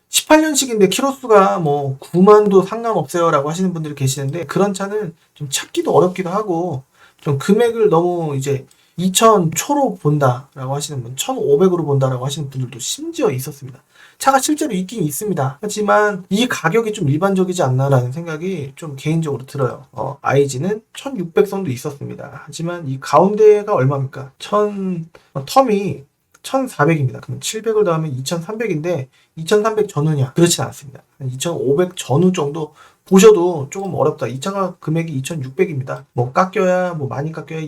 Speaker 1: 18년식인데 키로수가 뭐 9만도 상관없어요 라고 하시는 분들이 계시는데, 그런 차는 좀 찾기도 어렵기도 하고, 좀 금액을 너무 이제 2000 초로 본다 라고 하시는 분, 1500으로 본다 라고 하시는 분들도 심지어 있었습니다. 차가 실제로 있긴 있습니다. 하지만 이 가격이 좀 일반적이지 않나 라는 생각이 좀 개인적으로 들어요. IG는 1600선도 있었습니다. 하지만 이 가운데가 얼마입니까? 텀이 1400입니다. 그럼 700을 더하면 2300인데 2300 전후냐? 그렇진 않습니다. 2500 전후 정도 보셔도 조금 어렵다. 이 차가 금액이 2600입니다. 뭐 깎여야, 뭐 많이 깎여야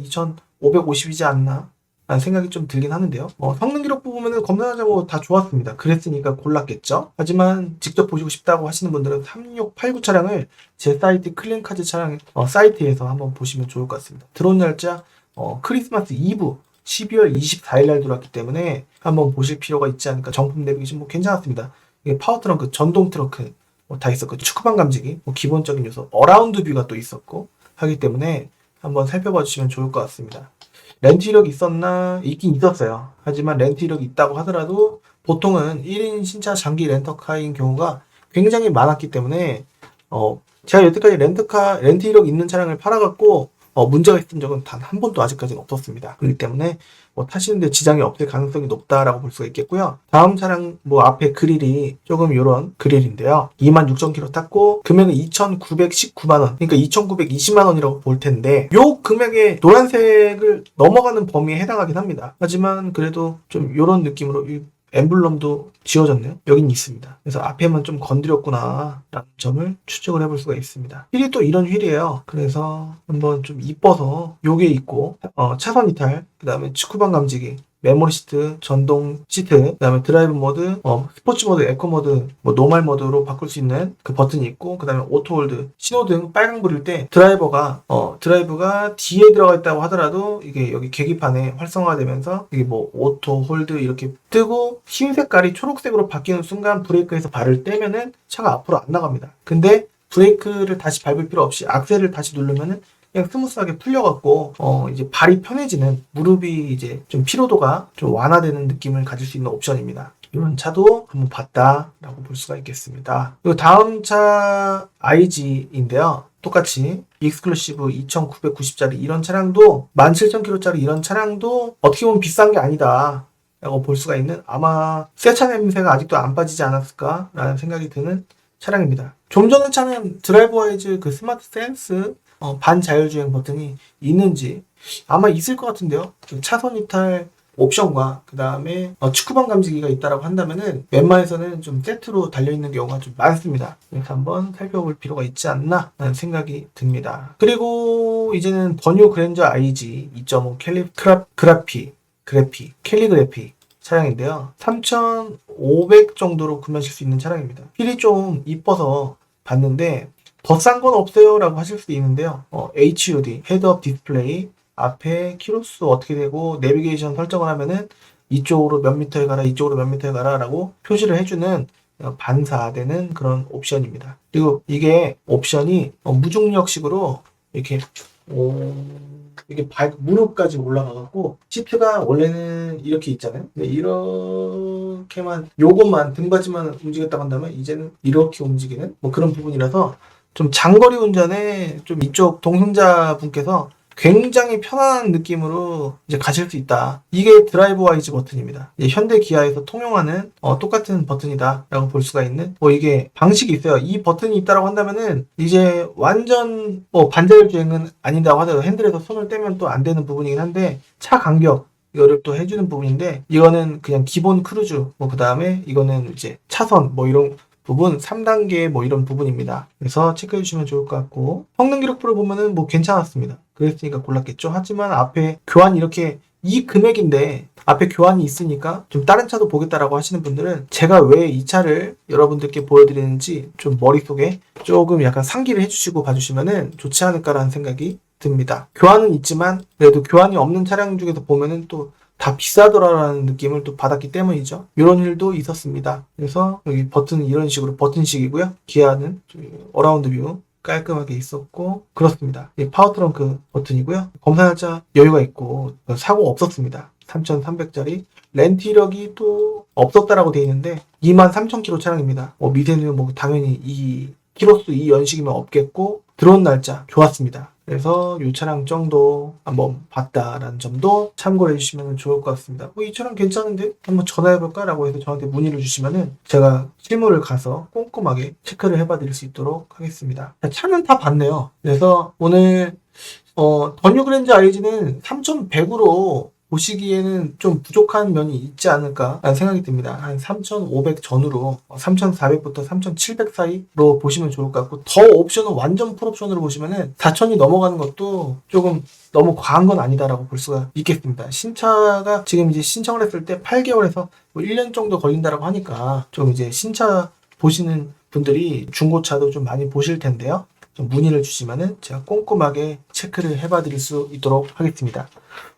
Speaker 1: 2550이지 않나? 라는 생각이 좀 들긴 하는데요. 성능 기록 보면은 검사하자고 다 좋았습니다. 그랬으니까 골랐겠죠. 하지만 직접 보시고 싶다고 하시는 분들은 3689 차량을 제 사이트 클린카즈 차량 사이트에서 한번 보시면 좋을 것 같습니다. 들어온 날짜 크리스마스 이브 12월 24일 날 들어왔기 때문에 한번 보실 필요가 있지 않을까. 정품 내비게이션 뭐 괜찮았습니다. 이게 파워 트렁크, 전동 트렁크 다 있었고, 축구방 감지기, 기본적인 요소, 어라운드 뷰가 또 있었고 하기 때문에 한번 살펴봐 주시면 좋을 것 같습니다. 렌트 이력이 있었나? 있긴 있었어요. 하지만 렌트 이력이 있다고 하더라도 보통은 1인 신차 장기 렌터카인 경우가 굉장히 많았기 때문에 제가 여태까지 렌트 이력 있는 차량을 팔아갖고 문제가 있은 적은 단 한 번도 아직까지는 없었습니다. 그렇기 때문에 타시는데 지장이 없을 가능성이 높다라고 볼 수가 있겠고요. 다음 차량 앞에 그릴이 조금 이런 그릴인데요. 26,000km 탔고 금액은 2,919만원, 그러니까 2,920만원이라고 볼 텐데, 요 금액의 노란색을 넘어가는 범위에 해당하긴 합니다. 하지만 그래도 좀 이런 느낌으로 엠블럼도 지워졌네요. 여긴 있습니다. 그래서 앞에만 좀 건드렸구나 라는 점을 추측을 해볼 수가 있습니다. 휠이 또 이런 휠이에요. 그래서 한번 좀 이뻐서 요게 있고, 차선 이탈, 그 다음에 축구방 감지기, 메모리 시트, 전동 시트, 그 다음에 드라이브 모드, 스포츠 모드, 에코 모드, 노멀 모드로 바꿀 수 있는 그 버튼이 있고, 그 다음에 오토 홀드, 신호등 빨강불일 때 드라이브가 뒤에 들어가 있다고 하더라도 이게 여기 계기판에 활성화되면서 이게 오토 홀드 이렇게 뜨고, 흰 색깔이 초록색으로 바뀌는 순간 브레이크에서 발을 떼면은 차가 앞으로 안 나갑니다. 근데 브레이크를 다시 밟을 필요 없이 악셀을 다시 누르면은 그냥 스무스하게 풀려갖고 이제 발이 편해지는, 무릎이 이제 좀 피로도가 좀 완화되는 느낌을 가질 수 있는 옵션입니다. 이런 차도 한번 봤다라고 볼 수가 있겠습니다. 그리고 다음 차 IG인데요. 똑같이 익스클루시브 2,990짜리 이런 차량도 17,000km짜리 이런 차량도 어떻게 보면 비싼 게 아니다 라고 볼 수가 있는, 아마 새 차 냄새가 아직도 안 빠지지 않았을까 라는 생각이 드는 차량입니다. 좀 전에 차는 드라이브 와이즈 그 스마트 센스 반자율주행 버튼이 있는지 아마 있을 것 같은데요. 차선 이탈 옵션과 그 다음에 축구방 감지기가 있다라고 한다면은 웬만해서는 좀 세트로 달려있는 경우가 좀 많습니다. 그래서 한번 살펴볼 필요가 있지 않나 라는 생각이 듭니다. 그리고 이제는 더뉴 그랜저 IG 2.5 캘리그래피 차량인데요. 3,500 정도로 구매하실 수 있는 차량입니다. 휠이 좀 이뻐서 봤는데 더 싼 건 없어요 라고 하실 수 있는데요. HUD, 헤드업 디스플레이, 앞에 키로수 어떻게 되고 내비게이션 설정을 하면은 이쪽으로 몇 미터에 가라, 이쪽으로 몇 미터에 가라 라고 표시를 해주는 반사되는 그런 옵션입니다. 그리고 이게 옵션이 무중력식으로 이렇게 이게 무릎까지 올라가갖고 시트가 원래는 이렇게 있잖아요. 근데 이렇게만 요것만 등받이만 움직였다고 한다면 이제는 이렇게 움직이는 뭐 그런 부분이라서 좀 장거리 운전에 좀 이쪽 동승자분께서 굉장히 편안한 느낌으로 이제 가실 수 있다. 이게 드라이브 와이즈 버튼입니다. 이제 현대 기아에서 통용하는 똑같은 버튼이다 라고 볼 수가 있는 이게 방식이 있어요. 이 버튼이 있다라고 한다면은 이제 완전 반자율 주행은 아닌다고 하더라도 핸들에서 손을 떼면 또 안 되는 부분이긴 한데 차 간격 이거를 또 해주는 부분인데 이거는 그냥 기본 크루즈 그 다음에 이거는 이제 차선 이런 부분 3단계 이런 부분입니다. 그래서 체크해 주시면 좋을 것 같고 성능 기록부를 보면은 괜찮았습니다. 그랬으니까 골랐겠죠. 하지만 앞에 교환이 이렇게 이 금액인데 앞에 교환이 있으니까 좀 다른 차도 보겠다라고 하시는 분들은 제가 왜 이 차를 여러분들께 보여드리는지 좀 머릿속에 조금 약간 상기를 해주시고 봐주시면은 좋지 않을까라는 생각이 듭니다. 교환은 있지만 그래도 교환이 없는 차량 중에서 보면은 또 다 비싸더라라는 느낌을 또 받았기 때문이죠. 이런 일도 있었습니다. 그래서 여기 버튼은 이런 식으로 버튼식이고요. 기아는 어라운드 뷰 깔끔하게 있었고 그렇습니다. 파워 트렁크 버튼이고요. 검사 날짜 여유가 있고 사고 없었습니다. 3,300짜리 렌트 이력이 또 없었다라고 되어 있는데 23,000km 차량입니다. 미세는 당연히 이 키로수 이 연식이면 없겠고 들어온 날짜 좋았습니다. 그래서 이 차량 정도 한번 봤다라는 점도 참고를 해주시면 좋을 것 같습니다. 이 차량 괜찮은데 한번 전화해볼까? 라고 해서 저한테 문의를 주시면은 제가 실물을 가서 꼼꼼하게 체크를 해봐 드릴 수 있도록 하겠습니다. 차는 다 봤네요. 그래서 오늘 더 뉴 그랜저 IG는 3,100으로 보시기에는 좀 부족한 면이 있지 않을까라는 생각이 듭니다. 한 3,500 전후로 3,400부터 3,700 사이로 보시면 좋을 것 같고 더 옵션은 완전 풀옵션으로 보시면은 4,000이 넘어가는 것도 조금 너무 과한 건 아니다라고 볼 수가 있겠습니다. 신차가 지금 이제 신청을 했을 때 8개월에서 1년 정도 걸린다라고 하니까 좀 이제 신차 보시는 분들이 중고차도 좀 많이 보실 텐데요. 좀 문의를 주시면은 제가 꼼꼼하게 체크를 해봐 드릴 수 있도록 하겠습니다.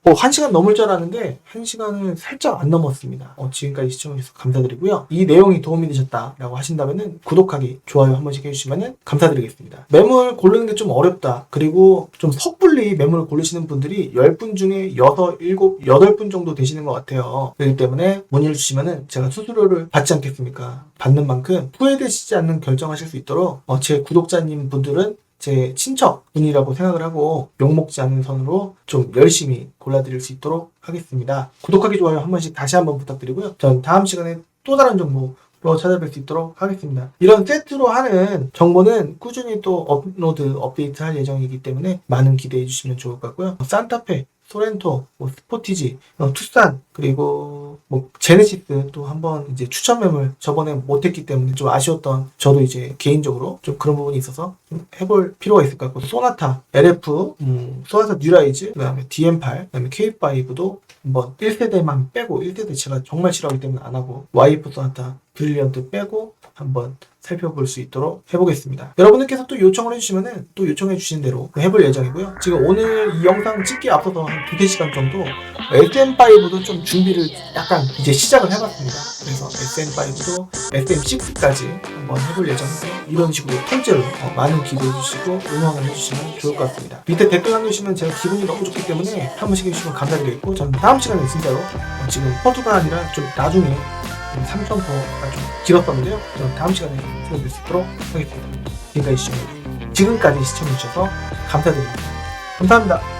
Speaker 1: 1시간 넘을 줄 알았는데 1시간을 살짝 안 넘었습니다. 지금까지 시청해주셔서 감사드리고요. 이 내용이 도움이 되셨다라고 하신다면은 구독하기, 좋아요 한 번씩 해주시면은 감사드리겠습니다. 매물 고르는 게 좀 어렵다. 그리고 좀 섣불리 매물을 고르시는 분들이 10분 중에 6, 7, 8분 정도 되시는 것 같아요. 그렇기 때문에 문의를 주시면은 제가 수수료를 받지 않겠습니까? 받는 만큼 후회되시지 않는 결정하실 수 있도록 제 구독자님 분들은 제 친척분이라고 생각을 하고 욕먹지 않는 선으로 좀 열심히 골라드릴 수 있도록 하겠습니다. 구독하기, 좋아요 한 번씩 다시 한번 부탁드리고요. 전 다음 시간에 또 다른 정보로 찾아뵐 수 있도록 하겠습니다. 이런 세트로 하는 정보는 꾸준히 또 업로드, 업데이트 할 예정이기 때문에 많은 기대해 주시면 좋을 것 같고요. 산타페, 소렌토, 스포티지, 투싼, 그리고 제네시스 또 한번 이제 추천 매물 저번에 못했기 때문에 좀 아쉬웠던 저도 이제 개인적으로 좀 그런 부분이 있어서 좀 해볼 필요가 있을 것 같고 소나타, LF, 소나타 뉴라이즈, 그 다음에 DM8, 그 다음에 K5도 한번 1세대만 빼고 1세대 제가 정말 싫어하기 때문에 안 하고 YF 소나타, 브릴리언트 빼고 한번 살펴볼 수 있도록 해보겠습니다. 여러분들께서 또 요청을 해주시면은 또 요청해 주신 대로 해볼 예정이고요. 지금 오늘 이 영상 찍기에 앞서서 한 2-3시간 정도 SM5도 좀 준비를 약간 이제 시작을 해봤습니다. 그래서 SM5도 SM6까지 한번 해볼 예정인데 이런 식으로 통째로 많은 기대해 주시고 응원을 해주시면 좋을 것 같습니다. 밑에 댓글 남겨주시면 제가 기분이 너무 좋기 때문에 한 번씩 해주시면 감사드리겠고 저는 다음 시간에 진짜로 지금 퍼주가 아니라 좀 나중에 3,000%가 좀 길었었는데요. 저는 다음 시간에 들어볼 수 있도록 하겠습니다. 지금까지 시청해주셔서 감사드립니다. 감사합니다.